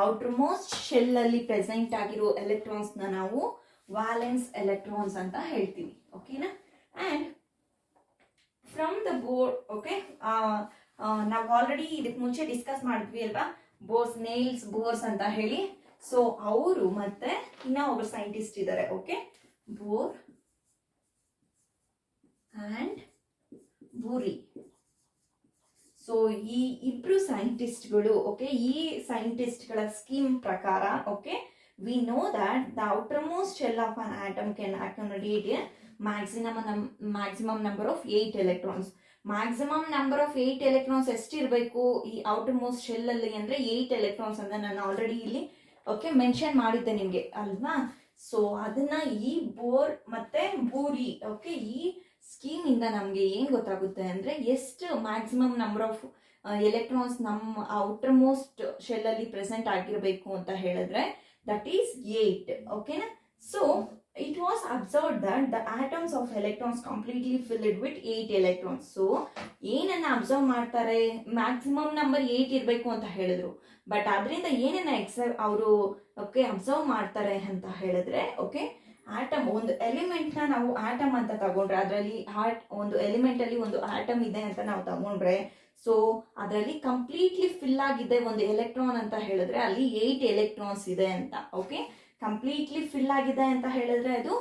ಔಟರ್ ಮೋಸ್ಟ್ ಶೆಲ್ ಅಲ್ಲಿ ಪ್ರೆಸೆಂಟ್ ಆಗಿರೋ ಎಲೆಕ್ಟ್ರಾನ್ಸ್ ನಾವು ವ್ಯಾಲೆನ್ಸ್ ಎಲೆಕ್ಟ್ರಾನ್ಸ್ ಅಂತ ಹೇಳ್ತೀವಿ. ಓಕೆನಾ. And from the board, okay, ನಾವು ಆಲ್ರೆಡಿ ಇದಕ್ಕೆ ಮುಂಚೆ ಡಿಸ್ಕಸ್ ಮಾಡಿದ್ವಿ ಅಲ್ವಾ, ಬೋರ್ಸ್, ನೇಲ್ಸ್ ಬೋರ್ಸ್ ಅಂತ ಹೇಳಿ. ಸೊ ಅವರು ಮತ್ತೆ ಇನ್ನ ಒಬ್ರು ಸೈಂಟಿಸ್ಟ್ ಇದ್ದಾರೆ. Okay, Bohr and Bury. So ಈ ಇಬ್ರು ಸೈಂಟಿಸ್ಟ್ಗಳು, ಓಕೆ, ಈ ಸೈಂಟಿಸ್ಟ್ಗಳ ಸ್ಕೀಮ್ ಪ್ರಕಾರ, okay, we know that the outermost shell of an atom can accommodate a maximum number of 8 electrons. Maximum number of 8 electrons ಎಷ್ಟಿರಬೇಕು ಈ ಔಟರ್ ಮೋಸ್ಟ್ ಶೆಲ್ ಅಲ್ಲಿ ಅಂದ್ರೆ 8 ಎಲೆಕ್ಟ್ರಾನ್ಸ್ ಅಂತ ನಾನು ಆಲ್ರೆಡಿ ಇಲ್ಲಿ, ಓಕೆ, ಮೆನ್ಷನ್ ಮಾಡಿದ್ದೆ ನಿಮ್ಗೆ ಅಲ್ವಾ. ಸೊ ಅದನ್ನ ಈ ಬೋರ್ ಮತ್ತೆ ಬೂರಿ, ಓಕೆ, ಈ ಸ್ಕೀಮ್ ಇಂದ ನಮ್ಗೆ ಏನ್ ಗೊತ್ತಾಗುತ್ತೆ ಅಂದ್ರೆ ಎಷ್ಟು ಮ್ಯಾಕ್ಸಿಮಮ್ ನಂಬರ್ ಆಫ್ ಎಲೆಕ್ಟ್ರಾನ್ಸ್ ನಮ್ಮ ಔಟರ್ ಮೋಸ್ಟ್ ಶೆಲ್ ಅಲ್ಲಿ ಪ್ರೆಸೆಂಟ್ ಆಗಿರಬೇಕು ಅಂತ ಹೇಳಿದ್ರೆ ದಟ್ ಈಸ್ 8. ಓಕೆನಾ. So it was observed that the atoms of electrons completely filled with 8 electrons. So ಏನನ್ನ ಅಬ್ಸರ್ವ್ ಮಾಡ್ತಾರೆ, ಮ್ಯಾಕ್ಸಿಮಮ್ ನಂಬರ್ 8 ಇರಬೇಕು ಅಂತ ಹೇಳಿದ್ರು. ಬಟ್ ಅದರಿಂದ ಏನನ್ನ ಅವರು, ಓಕೆ, ಅಬ್ಸರ್ವ್ ಮಾಡ್ತಾರೆ ಅಂತ ಹೇಳಿದ್ರೆ, ಓಕೆ, ಆಟಮ್, ಒಂದು ಎಲಿಮೆಂಟ್ ನ ನಾವು ಆಟಮ್ ಅಂತ ತಗೊಂಡ್ರೆ, ಅದರಲ್ಲಿ ಒಂದು ಎಲಿಮೆಂಟ್ ಅಲ್ಲಿ ಒಂದು ಆಟಮ್ ಇದೆ ಅಂತ ನಾವು ತಗೊಂಡ್ರೆ, ಸೊ ಅದರಲ್ಲಿ ಕಂಪ್ಲೀಟ್ಲಿ ಫಿಲ್ ಆಗಿದೆ ಒಂದು ಎಲೆಕ್ಟ್ರಾನ್ ಅಂತ ಹೇಳಿದ್ರೆ ಅಲ್ಲಿ 8 ಎಲೆಕ್ಟ್ರಾನ್ಸ್ ಇದೆ ಅಂತ. ಓಕೆ, ಕಂಪ್ಲೀಟ್ಲಿ ಫಿಲ್ ಆಗಿದೆ ಅಂತ ಹೇಳಿದ್ರೆ ಅದು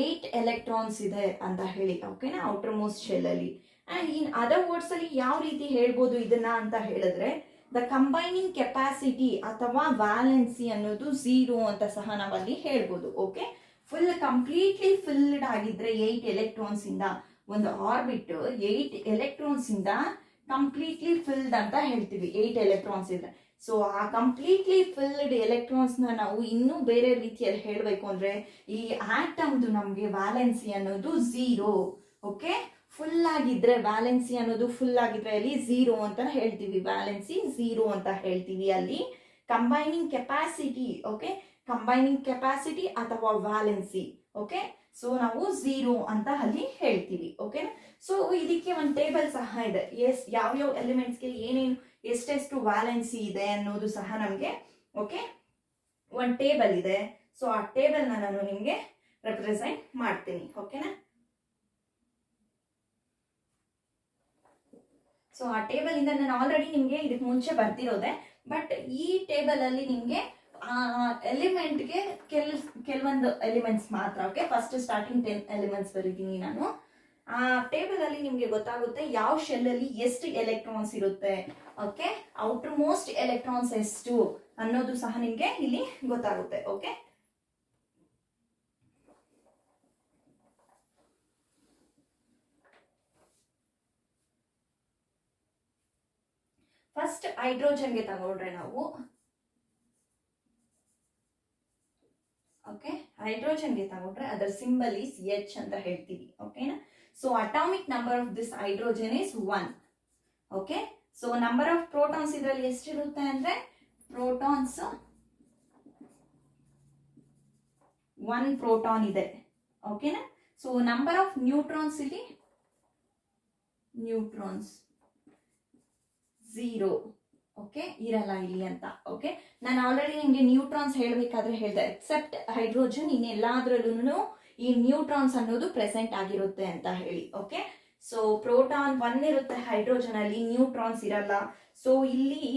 8 ಎಲೆಕ್ಟ್ರಾನ್ಸ್ ಇದೆ ಅಂತ ಹೇಳಿ. ಓಕೆನಾ, ಔಟರ್ ಮೋಸ್ಟ್ ಶೆಲ್ ಅಲ್ಲಿ. ಅಂಡ್ ಇನ್ ಅದರ್ ವರ್ಡ್ಸ್ ಅಲ್ಲಿ ಯಾವ ರೀತಿ ಹೇಳ್ಬೋದು ಇದನ್ನ ಅಂತ ಹೇಳಿದ್ರೆ, ದ ಕಂಬೈನಿಂಗ್ ಕೆಪಾಸಿಟಿ ಅಥವಾ ವ್ಯಾಲೆನ್ಸಿ ಅನ್ನೋದು 0 ಅಂತ ಸಹ ನಾವಲ್ಲಿ ಹೇಳ್ಬೋದು. ಓಕೆ, ಫುಲ್ ಕಂಪ್ಲೀಟ್ಲಿ ಫಿಲ್ಡ್ ಆಗಿದ್ರೆ 8 ಎಲೆಕ್ಟ್ರಾನ್ಸ್ ಇಂದ ಒಂದು ಆರ್ಬಿಟ್ 8 ಎಲೆಕ್ಟ್ರಾನ್ಸ್ ಇಂದ ಕಂಪ್ಲೀಟ್ಲಿ ಫಿಲ್ಡ್ ಅಂತ ಹೇಳ್ತೀವಿ. 8 ಎಲೆಕ್ಟ್ರಾನ್ಸ್ ಇದೆ. ಸೊ ಆ ಕಂಪ್ಲೀಟ್ಲಿ ಫಿಲ್ಡ್ ಎಲೆಕ್ಟ್ರಾನ್ಸ್ ನಾವು ಇನ್ನೂ ಬೇರೆ ರೀತಿಯಲ್ಲಿ ಹೇಳಬೇಕು ಅಂದ್ರೆ ಈ ಆಟಮ್ದು ನಮಗೆ ವ್ಯಾಲೆನ್ಸಿ ಅನ್ನೋದು 0. ಓಕೆ, ಫುಲ್ ಆಗಿದ್ರೆ ವ್ಯಾಲೆನ್ಸಿ ಅನ್ನೋದು ಫುಲ್ ಆಗಿದ್ರೆ ಅಲ್ಲಿ 0 ಅಂತ ಹೇಳ್ತೀವಿ. ವ್ಯಾಲೆನ್ಸಿ 0 ಅಂತ ಹೇಳ್ತೀವಿ ಅಲ್ಲಿ. Combining capacity, okay, combining capacity ಅಥವಾ ವ್ಯಾಲೆನ್ಸಿ, ಓಕೆ, ಸೊ ನಾವು 0 ಅಂತ ಅಲ್ಲಿ ಹೇಳ್ತೀವಿ. ಓಕೆ, ಸೊ ಇದಕ್ಕೆ ಒಂದು ಟೇಬಲ್ ಸಹ ಇದೆ. ಯಾವ್ಯಾವ ಎಲಿಮೆಂಟ್ಸ್ಗೆ ಏನೇನು ಎಷ್ಟೆಷ್ಟು ವ್ಯಾಲೆನ್ಸಿ ಇದೆ ಅನ್ನೋದು ಸಹ ನಮಗೆ, ಓಕೆ, ಒಂದು ಟೇಬಲ್ ಇದೆ. ಸೊ ಆ ಟೇಬಲ್ ನಾನು ನಿಮ್ಗೆ ರೆಪ್ರೆಸೆಂಟ್ ಮಾಡ್ತೀನಿ. ಓಕೆನಾ. ಸೊ ಆ ಟೇಬಲ್ ಇಂದ ನಾನು ಆಲ್ರೆಡಿ ನಿಮ್ಗೆ ಇದಕ್ಕೆ ಮುಂಚೆ ಬರ್ತಿರೋದೆ. ಬಟ್ ಈ ಟೇಬಲ್ ಅಲ್ಲಿ ನಿಮ್ಗೆ ಎಲಿಮೆಂಟ್ಗೆ ಕೆಲವೊಂದು ಎಲಿಮೆಂಟ್ಸ್ ಮಾತ್ರ. ಓಕೆ, ಫಸ್ಟ್ ಸ್ಟಾರ್ಟಿಂಗ್ 10 ಎಲಿಮೆಂಟ್ಸ್ ಬರೀತೀನಿ ನಾನು. ಆ ಟೇಬಲ್ ಅಲ್ಲಿ ನಿಮ್ಗೆ ಗೊತ್ತಾಗುತ್ತೆ ಯಾವ ಶೆಲ್ ಅಲ್ಲಿ ಎಷ್ಟು ಎಲೆಕ್ಟ್ರಾನ್ಸ್ ಇರುತ್ತೆ, ಓಕೆ, ಔಟರ್ ಮೋಸ್ಟ್ ಎಲೆಕ್ಟ್ರಾನ್ಸ್ ಎಷ್ಟು ಅನ್ನೋದು ಸಹ ನಿಮ್ಗೆ ಇಲ್ಲಿ ಗೊತ್ತಾಗುತ್ತೆ. ಓಕೆ, ಫಸ್ಟ್ ಹೈಡ್ರೋಜನ್ಗೆ ತಗೊಂಡ್ರೆ ನಾವು, ಓಕೆ, ಹೈಡ್ರೋಜನ್ಗೆ ತಗೊಂಡ್ರೆ ಅದರ ಸಿಂಬಲ್ ಈಸ್ H ಅಂತ ಹೇಳ್ತೀವಿ. ಓಕೆನಾ. So atomic number of this hydrogen is 1. Okay, so number of protons ಇದರಲ್ಲಿ ಎಷ್ಟಿರುತ್ತೆ ಅಂದ್ರೆ ಪ್ರೋಟಾನ್ಸ್ 1 ಪ್ರೋಟಾನ್ ಇದೆ. ಓಕೆನಾ. ಸೊ ನಂಬರ್ ಆಫ್ ನ್ಯೂಟ್ರಾನ್ಸ್ ಇಲ್ಲಿ ನ್ಯೂಟ್ರಾನ್ಸ್ 0, ಓಕೆ, ಇರಲ್ಲ ಇಲ್ಲಿ ಅಂತ. ಓಕೆ, ನಾನು ಆಲ್ರೆಡಿ ನಿಮಗೆ ನ್ಯೂಟ್ರಾನ್ಸ್ ಹೇಳಬೇಕಾದ್ರೆ ಹೇಳಿದೆ, ಎಕ್ಸೆಪ್ಟ್ ಹೈಡ್ರೋಜನ್ ಇನ್ನೆಲ್ಲಾದ್ರಲ್ಲೂ ಈ ನ್ಯೂಟ್ರಾನ್ಸ್ ಅನ್ನೋದು ಪ್ರೆಸೆಂಟ್ ಆಗಿರುತ್ತೆ ಅಂತ ಹೇಳಿ. ಓಕೆ, ಸೊ ಪ್ರೋಟಾನ್ 1 ಇರುತ್ತೆ ಹೈಡ್ರೋಜನ್ ಅಲ್ಲಿ, ನ್ಯೂಟ್ರಾನ್ಸ್ ಇರಲ್ಲ. ಸೊ ಇಲ್ಲಿ,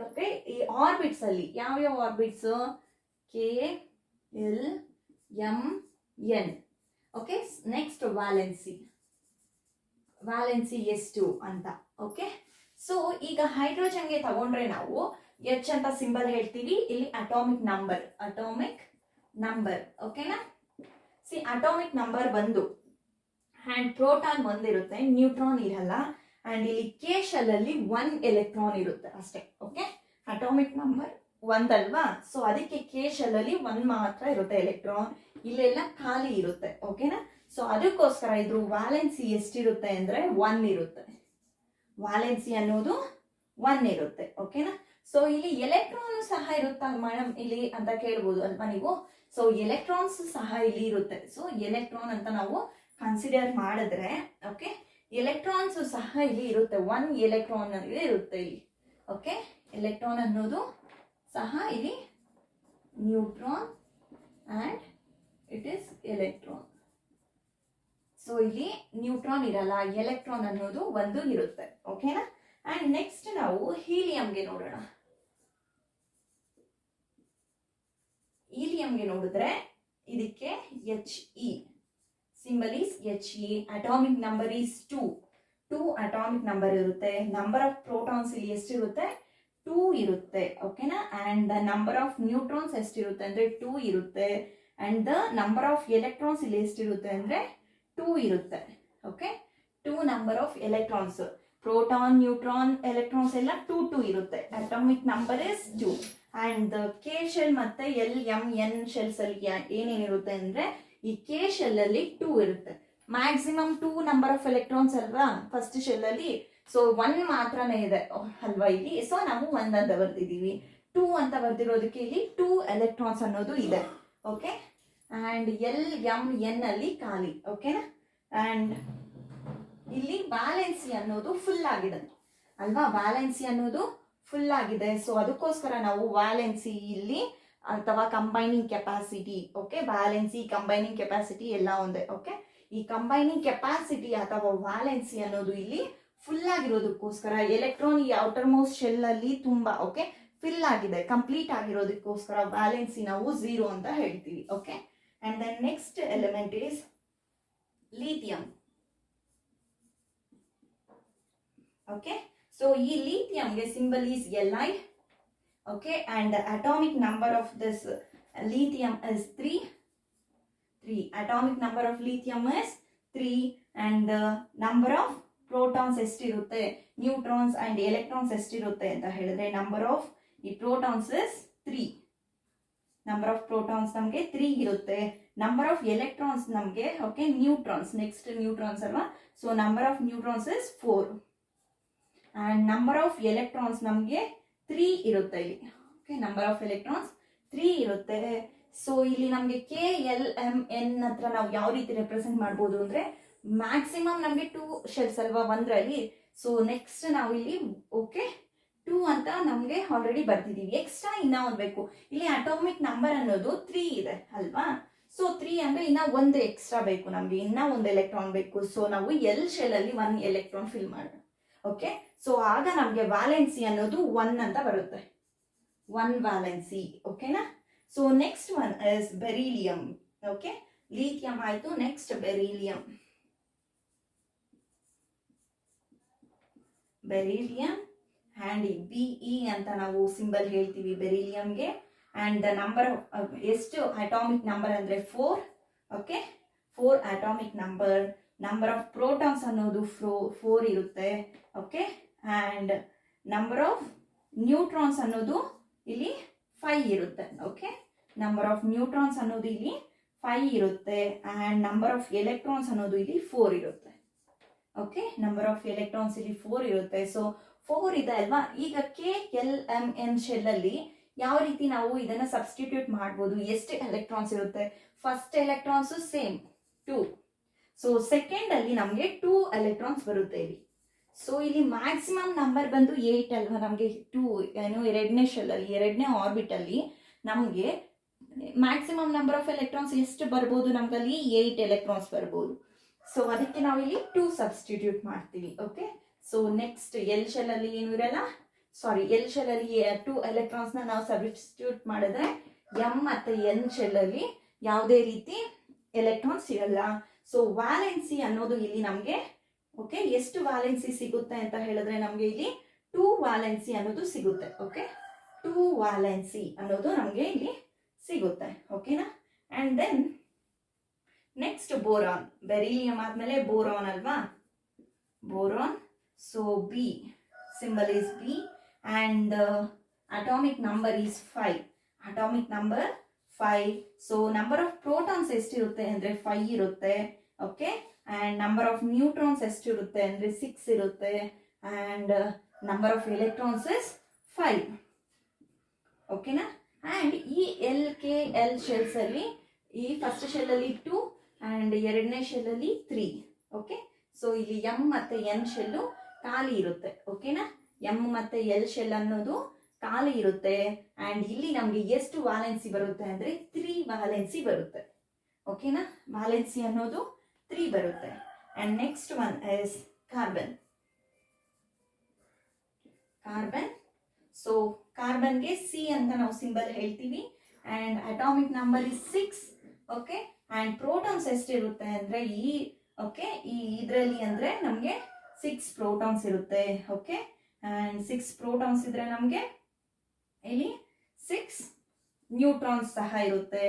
ಓಕೆ, ಈ ಆರ್ಬಿಟ್ಸ್ ಅಲ್ಲಿ ಯಾವ್ಯಾವ orbits, K, L, M, N. Okay, next valency. Valency ಎಷ್ಟು ಅಂತ. ಓಕೆ, ಸೊ ಈಗ ಹೈಡ್ರೋಜನ್ಗೆ ತಗೊಂಡ್ರೆ ನಾವು ಎಚ್ ಅಂತ ಸಿಂಬಲ್ ಹೇಳ್ತೀವಿ. ಇಲ್ಲಿ ಅಟಾಮಿಕ್ ನಂಬರ್ ಓಕೆನಾ. ಸಿ ಅಟಾಮಿಕ್ ನಂಬರ್ ಒಂದು ಅಂಡ್ ಪ್ರೋಟಾನ್ ಒಂದಿರುತ್ತೆ, ನ್ಯೂಟ್ರಾನ್ ಇರಲ್ಲ. ಅಂಡ್ ಇಲ್ಲಿ ಕೆ ಶೆಲ್ ಅಲ್ಲಿ 1 ಎಲೆಕ್ಟ್ರಾನ್ ಇರುತ್ತೆ ಅಷ್ಟೇ. ಓಕೆ, ಅಟಾಮಿಕ್ ನಂಬರ್ ಒಂದಲ್ವಾ, ಸೊ ಅದಕ್ಕೆ ಕೆ ಶೆಲ್ ಅಲ್ಲಿ 1 ಮಾತ್ರ ಇರುತ್ತೆ ಎಲೆಕ್ಟ್ರಾನ್, ಇಲ್ಲೆಲ್ಲ ಖಾಲಿ ಇರುತ್ತೆ. ಓಕೆನಾ, ಸೊ ಅದಕ್ಕೋಸ್ಕರ ಇದ್ರ ವ್ಯಾಲೆನ್ಸಿ ಎಷ್ಟಿರುತ್ತೆ ಅಂದ್ರೆ 1 ಇರುತ್ತೆ. ವ್ಯಾಲೆನ್ಸಿ ಅನ್ನೋದು 1 ಇರುತ್ತೆ. ಓಕೆನಾ, ಸೊ ಇಲ್ಲಿ ಎಲೆಕ್ಟ್ರಾನ್ ಸಹ ಇರುತ್ತಾ ಮೇಡಮ್ ಇಲ್ಲಿ ಅಂತ ಕೇಳ್ಬೋದು ಅಲ್ವಾ ನೀವು. ಸೊ ಎಲೆಕ್ಟ್ರಾನ್ಸ್ ಸಹ ಇಲ್ಲಿ ಇರುತ್ತೆ. ಸೊ ಎಲೆಕ್ಟ್ರಾನ್ ಅಂತ ನಾವು ಕನ್ಸಿಡರ್ ಮಾಡಿದ್ರೆ ಓಕೆ, ಎಲೆಕ್ಟ್ರಾನ್ಸ್ ಸಹ ಇಲ್ಲಿ ಇರುತ್ತೆ. 1 ಎಲೆಕ್ಟ್ರಾನ್ ಇರುತ್ತೆ ಇಲ್ಲಿ. ಓಕೆ, ಎಲೆಕ್ಟ್ರಾನ್ ಅನ್ನೋದು ಸಹ ಇಲ್ಲಿ neutron and it is electron. So ಇಲ್ಲಿ ನ್ಯೂಟ್ರಾನ್ ಇರಲ್ಲ, ಎಲೆಕ್ಟ್ರಾನ್ ಅನ್ನೋದು ಒಂದು ಇರುತ್ತೆ. ಓಕೆನಾ, ಅಂಡ್ ನೆಕ್ಸ್ಟ್ ನಾವು ಹೀಲಿಯಂಗೆ ನೋಡೋಣ. ಹೀಲಿಯಂಗೆ ನೋಡಿದ್ರೆ ಇದಕ್ಕೆ HE symbol is HE. Atomic number is 2 atomic number ಇರುತ್ತೆ. ನಂಬರ್ ಆಫ್ ಪ್ರೋಟಾನ್ಸ್ ಇಲ್ಲಿ ಎಷ್ಟಿರುತ್ತೆ 2 ಇರುತ್ತೆ. ಓಕೆನಾ, and the number of neutrons ಎಷ್ಟಿರುತ್ತೆ ಅಂದ್ರೆ 2 ಇರುತ್ತೆ. And the number of electrons ಇಲ್ಲಿ ಎಷ್ಟಿರುತ್ತೆ ಅಂದ್ರೆ 2 ಇರುತ್ತೆ. Okay, 2 number of electrons, proton neutron electrons ಎಲ್ಲ 2 ಇರುತ್ತೆ. Atomic number is 2. And K shell ಮತ್ತೆ LMN ಶೆಲ್ಸ್ ಅಲ್ಲಿ ಏನೇನಿರುತ್ತೆ ಅಂದ್ರೆ ಈ ಕೆ ಶೆಲ್ ಅಲ್ಲಿ 2 ಇರುತ್ತೆ. ಮ್ಯಾಕ್ಸಿಮಮ್ 2 ನಂಬರ್ ಆಫ್ ಎಲೆಕ್ಟ್ರಾನ್ಸ್ ಅಲ್ವಾ ಫಸ್ಟ್ ಶೆಲ್ ಅಲ್ಲಿ. ಸೊ 1 ಮಾತ್ರನೇ ಇದೆ ಅಲ್ವಾ ಇಲ್ಲಿ. ಸೊ ನಾವು 1 ಅಂತ ಬರ್ತಿದೀವಿ. 2 ಅಂತ ಬರ್ದಿರೋದಕ್ಕೆ ಇಲ್ಲಿ 2 ಎಲೆಕ್ಟ್ರಾನ್ಸ್ ಅನ್ನೋದು ಇದೆ. ಓಕೆ, ಅಂಡ್ LMN ಅಲ್ಲಿ ಖಾಲಿ. ಓಕೆನಾ, ಅಂಡ್ ಇಲ್ಲಿ ವ್ಯಾಲೆನ್ಸಿ ಅನ್ನೋದು ಫುಲ್ ಆಗಿದೆ ಅಲ್ವಾ. ವ್ಯಾಲೆನ್ಸಿ ಅನ್ನೋದು ಫುಲ್ ಆಗಿದೆ. ಸೊ ಅದಕ್ಕೋಸ್ಕರ ನಾವು ವ್ಯಾಲೆನ್ಸಿ ಇಲ್ಲಿ ಅಥವಾ combining capacity, okay, valency combining capacity ಎಲ್ಲ ಒಂದೇ. ಓಕೆ, ಈ ಕಂಬೈನಿಂಗ್ ಕೆಪಾಸಿಟಿ ಅಥವಾ ವ್ಯಾಲೆನ್ಸಿ ಅನ್ನೋದು ಇಲ್ಲಿ ಫುಲ್ ಆಗಿರೋದಕ್ಕೋಸ್ಕರ ಎಲೆಕ್ಟ್ರಾನ್ ಈ ಔಟರ್ ಮೋಸ್ಟ್ ಶೆಲ್ ಅಲ್ಲಿ ತುಂಬಾ ಓಕೆ ಫಿಲ್ ಆಗಿದೆ, ಕಂಪ್ಲೀಟ್ ಆಗಿರೋದಕ್ಕೋಸ್ಕರ ವ್ಯಾಲೆನ್ಸಿ ನಾವು 0 ಅಂತ ಹೇಳ್ತೀವಿ. Okay, and then next element is lithium. Okay, so ಈ ಲಿಥಿಯಂಗೆ symbol is Li. Okay, and atomic number of this lithium is 3. Atomic number of lithium is 3 and the number of protons ಎಷ್ಟಿರುತ್ತೆ, neutrons and electrons ಎಷ್ಟಿರುತ್ತೆ ಅಂತ ಹೇಳಿದ್ರೆ number of ಈ protons is 3. Number of protons ನಮಗೆ 3 ಇರುತ್ತೆ. Number of electrons ನಮಗೆ okay neutrons next neutrons ಅಲ್ವಾ. So number of neutrons is 4 and number of electrons ನಮಗೆ 3 ಇರುತ್ತೆ ಇಲ್ಲಿ. ಓಕೆ, ನಂಬರ್ ಆಫ್ ಎಲೆಕ್ಟ್ರಾನ್ಸ್ 3 ಇರುತ್ತೆ. ಸೊ ಇಲ್ಲಿ ನಮಗೆ KLMN ಹತ್ರ ನಾವು ಯಾವ ರೀತಿ ರೆಪ್ರೆಸೆಂಟ್ ಮಾಡ್ಬೋದು ಅಂದ್ರೆ ಮ್ಯಾಕ್ಸಿಮಮ್ ನಮಗೆ 2 ಶೆಲ್ಸ್ ಅಲ್ವಾ ಒಂದರಲ್ಲಿ. ಸೊ ನೆಕ್ಸ್ಟ್ ನಾವು ಇಲ್ಲಿ ಓಕೆ 2 ಅಂತ ನಮಗೆ ಆಲ್ರೆಡಿ ಬರ್ತಿದೀವಿ. ಎಕ್ಸ್ಟ್ರಾ ಇನ್ನ ಒಂದು ಬೇಕು. ಇಲ್ಲಿ ಅಟಾಮಿಕ್ ನಂಬರ್ ಅನ್ನೋದು 3 ಇದೆ ಅಲ್ವಾ. ಸೊ 3 ಅಂದ್ರೆ ಇನ್ನ ಒಂದು ಎಕ್ಸ್ಟ್ರಾ ಬೇಕು ನಮ್ಗೆ, ಇನ್ನ ಒಂದು ಎಲೆಕ್ಟ್ರಾನ್ ಬೇಕು. ಸೊ ನಾವು L ಶೆಲ್ ಅಲ್ಲಿ 1 ಎಲೆಕ್ಟ್ರಾನ್ ಫಿಲ್ ಮಾಡೋಣ. ಓಕೆ, ಸೊ ಆಗ ನಮಗೆ ವ್ಯಾಲೆನ್ಸಿ ಅನ್ನೋದು 1 ಅಂತ ಬರುತ್ತೆ. 1 ವ್ಯಾಲೆನ್ಸಿ. ಓಕೆನಾ. So next one is beryllium. Okay, lithium ಆಯ್ತು, ನೆಕ್ಸ್ಟ್ ಬೆರಿಲಿಯಂ. ಅಂಡ್ BE ಅಂತ ನಾವು ಸಿಂಬಲ್ ಹೇಳ್ತೀವಿ ಬೆರಿಲಿಯಂಗೆ. ಅಂಡ್ ದ ನಂಬರ್ ಎಷ್ಟು ಅಟಾಮಿಕ್ ನಂಬರ್ ಅಂದ್ರೆ 4. Okay, 4 atomic number. Number of protons ಅನ್ನೋದು 4 ಇರುತ್ತೆ. Okay, and number of neutrons ಅನ್ನೋದು ಇಲ್ಲಿ 5 ಇರುತ್ತೆ. ಓಕೆ, ನಂಬರ್ ಆಫ್ ನ್ಯೂಟ್ರಾನ್ಸ್ ಅನ್ನೋದು ಇಲ್ಲಿ 5 ಇರುತ್ತೆ. ಅಂಡ್ ನಂಬರ್ ಆಫ್ ಎಲೆಕ್ಟ್ರಾನ್ಸ್ ಅನ್ನೋದು ಇಲ್ಲಿ 4 ಇರುತ್ತೆ. ಓಕೆ, ನಂಬರ್ ಆಫ್ ಎಲೆಕ್ಟ್ರಾನ್ಸ್ ಇಲ್ಲಿ 4 ಇರುತ್ತೆ. ಸೊ 4 ಇದೆ ಅಲ್ವಾ. ಈಗ KLMN ಶೆಲ್ ಅಲ್ಲಿ ಯಾವ ರೀತಿ ನಾವು ಇದನ್ನ ಸಬ್ಸ್ಟಿಟ್ಯೂಟ್ ಮಾಡ್ಬೋದು, ಎಷ್ಟು ಎಲೆಕ್ಟ್ರಾನ್ಸ್ ಇರುತ್ತೆ. First electrons same 2. So second ಅಲ್ಲಿ ನಮಗೆ 2 ಎಲೆಕ್ಟ್ರಾನ್ಸ್ ಬರುತ್ತೆ ಇಲ್ಲಿ. ಸೊ ಇಲ್ಲಿ ಮ್ಯಾಕ್ಸಿಮಮ್ ನಂಬರ್ ಬಂದು 8 ಅಲ್ವಾ ನಮಗೆ. 2 ಏನು ಎರಡನೇ ಶೆಲ್ ಅಲ್ಲಿ ಎರಡನೇ ಆರ್ಬಿಟ್ ಅಲ್ಲಿ ನಮಗೆ ಮ್ಯಾಕ್ಸಿಮಮ್ ನಂಬರ್ ಆಫ್ ಎಲೆಕ್ಟ್ರಾನ್ಸ್ ಎಷ್ಟು ಬರ್ಬೋದು, ನಮ್ಗಲ್ಲಿ 8 ಎಲೆಕ್ಟ್ರಾನ್ಸ್ ಬರ್ಬೋದು. ಸೊ ಅದಕ್ಕೆ ನಾವು ಇಲ್ಲಿ 2 ಸಬ್ಸ್ಟಿಟ್ಯೂಟ್ ಮಾಡ್ತೀವಿ. Okay, so next L shell ಅಲ್ಲಿ ಏನು ಇರಲ್ಲ, ಸಾರಿ L ಶೆಲ್ ಅಲ್ಲಿ 2 ಎಲೆಕ್ಟ್ರಾನ್ಸ್ ನಾವು ಸಬ್ಸ್ಟಿಟ್ಯೂಟ್ ಮಾಡಿದ್ರೆ M ಮತ್ತೆ N ಶೆಲ್ ಅಲ್ಲಿ ಯಾವುದೇ ರೀತಿ ಎಲೆಕ್ಟ್ರಾನ್ಸ್ ಇರಲ್ಲ. ಸೊ ವ್ಯಾಲೆನ್ಸಿ ಅನ್ನೋದು ಇಲ್ಲಿ ನಮಗೆ ಓಕೆ, ಎಷ್ಟು ವ್ಯಾಲೆನ್ಸಿ ಸಿಗುತ್ತೆ ಅಂತ ಹೇಳಿದ್ರೆ ನಮಗೆ ಇಲ್ಲಿ 2 ವ್ಯಾಲೆನ್ಸಿ ಅನ್ನೋದು ಸಿಗುತ್ತೆ. ಓಕೆ, 2 ವ್ಯಾಲೆನ್ಸಿ ಅನ್ನೋದು ನಮಗೆ ಇಲ್ಲಿ ಸಿಗುತ್ತೆ. ಓಕೆನಾ. And then next boron. Beryllium ಆದ್ಮೇಲೆ ಬೋರಾನ್ ಅಲ್ವಾ, boron. So B, symbol is B, and atomic number is 5. Atomic number 5. So number of protons ಎಷ್ಟಿರುತ್ತೆ ಅಂದ್ರೆ 5 ಇರುತ್ತೆ. Okay, and number of neutrons ಎಷ್ಟಿರುತ್ತೆ ಅಂದ್ರೆ 6 ಇರುತ್ತೆ. And number of electrons is 5. ಓಕೆನಾ. And ಈ LKL ಶೆಲ್ಸ್ ಅಲ್ಲಿ ಈ ಫಸ್ಟ್ ಶೆಲ್ ಅಲ್ಲಿ 2 ಅಂಡ್ ಎರಡನೇ ಶೆಲ್ ಅಲ್ಲಿ 3. ಓಕೆ, ಸೊ ಇಲ್ಲಿ M ಮತ್ತೆ N ಶೆಲ್ಲು ಖಾಲಿ ಇರುತ್ತೆ. ಓಕೆನಾ, M ಮತ್ತೆ L ಶೆಲ್ ಅನ್ನೋದು ಖಾಲಿ ಇರುತ್ತೆ. ಅಂಡ್ ಇಲ್ಲಿ ನಮ್ಗೆ ಎಷ್ಟು ವ್ಯಾಲೆನ್ಸಿ ಬರುತ್ತೆ ಅಂದ್ರೆ 3 ವ್ಯಾಲೆನ್ಸಿ ಬರುತ್ತೆ. ಓಕೆನಾ, ವ್ಯಾಲೆನ್ಸಿ ಅನ್ನೋದು 3 ಬರುತ್ತೆ. And next one is carbon. Carbon. So ಕಾರ್ಬನ್ಗೆ C ಅಂತ ನಾವು ಸಿಂಬಲ್ ಹೇಳ್ತೀವಿ. And atomic number is 6. Okay, and protons ಎಷ್ಟಿರುತ್ತೆ ಅಂದ್ರೆ ಈ ಇದರಲ್ಲಿ ಅಂದ್ರೆ ನಮಗೆ 6 ಪ್ರೋಟಾನ್ಸ್ ಇರುತ್ತೆ. ಓಕೆ, ಅಂಡ್ 6 ಪ್ರೋಟಾನ್ಸ್ ಇದ್ರೆ ನಮಗೆ ಇಲ್ಲಿ 6 ನ್ಯೂಟ್ರಾನ್ಸ್ ಸಹ ಇರುತ್ತೆ.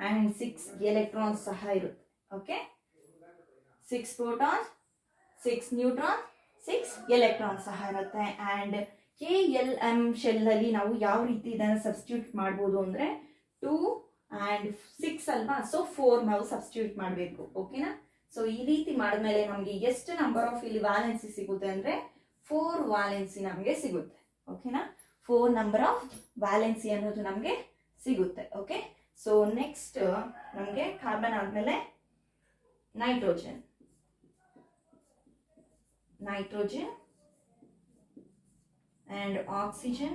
ಅಂಡ್ 6 ಎಲೆಕ್ಟ್ರಾನ್ಸ್ ಸಹ ಇರುತ್ತೆ. ಓಕೆ, 6 ಪ್ರೋಟಾನ್ಸ್, 6 ನ್ಯೂಟ್ರಾನ್, 6 ಎಲೆಕ್ಟ್ರಾನ್ ಸಹ ಇರುತ್ತೆ. ಅಂಡ್ KLM ಶೆಲ್ ಅಲ್ಲಿ ನಾವು ಯಾವ ರೀತಿ ಇದನ್ನು ಸಬ್ಸ್ಟಿಟ್ಯೂಟ್ ಮಾಡ್ಬೋದು ಅಂದ್ರೆ 2 ಅಂಡ್ 6 ಅಲ್ವಾ, ಸೊ 4 ನಾವು ಸಬ್ಸ್ಟಿಟ್ಯೂಟ್ ಮಾಡಬೇಕು. ಓಕೆನಾ. ಸೊ ಈ ರೀತಿ ಮಾಡಿದ್ಮೇಲೆ ನಮಗೆ ಎಷ್ಟು ನಂಬರ್ ಆಫ್ ಇಲ್ಲಿ ವ್ಯಾಲೆನ್ಸಿ ಸಿಗುತ್ತೆ ಅಂದ್ರೆ 4 ವ್ಯಾಲೆನ್ಸಿ ನಮಗೆ ಸಿಗುತ್ತೆ. ಓಕೆನಾ, 4 ನಂಬರ್ ಆಫ್ ವ್ಯಾಲೆನ್ಸಿ ಅನ್ನೋದು ನಮಗೆ ಸಿಗುತ್ತೆ. ಓಕೆ, ಸೊ ನೆಕ್ಸ್ಟ್ ನಮಗೆ ಕಾರ್ಬನ್ ಆದ್ಮೇಲೆ nitrogen. Nitrogen and oxygen,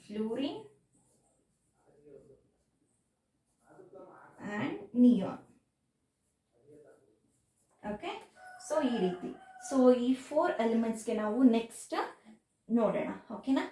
fluorine and neon. Okay, so ಈ ರೀತಿ. ಸೊ ಈ 4 ಎಲಿಮೆಂಟ್ಸ್ಗೆ ನಾವು ನೆಕ್ಸ್ಟ್ ನೋಡೋಣ. ಓಕೆನಾ.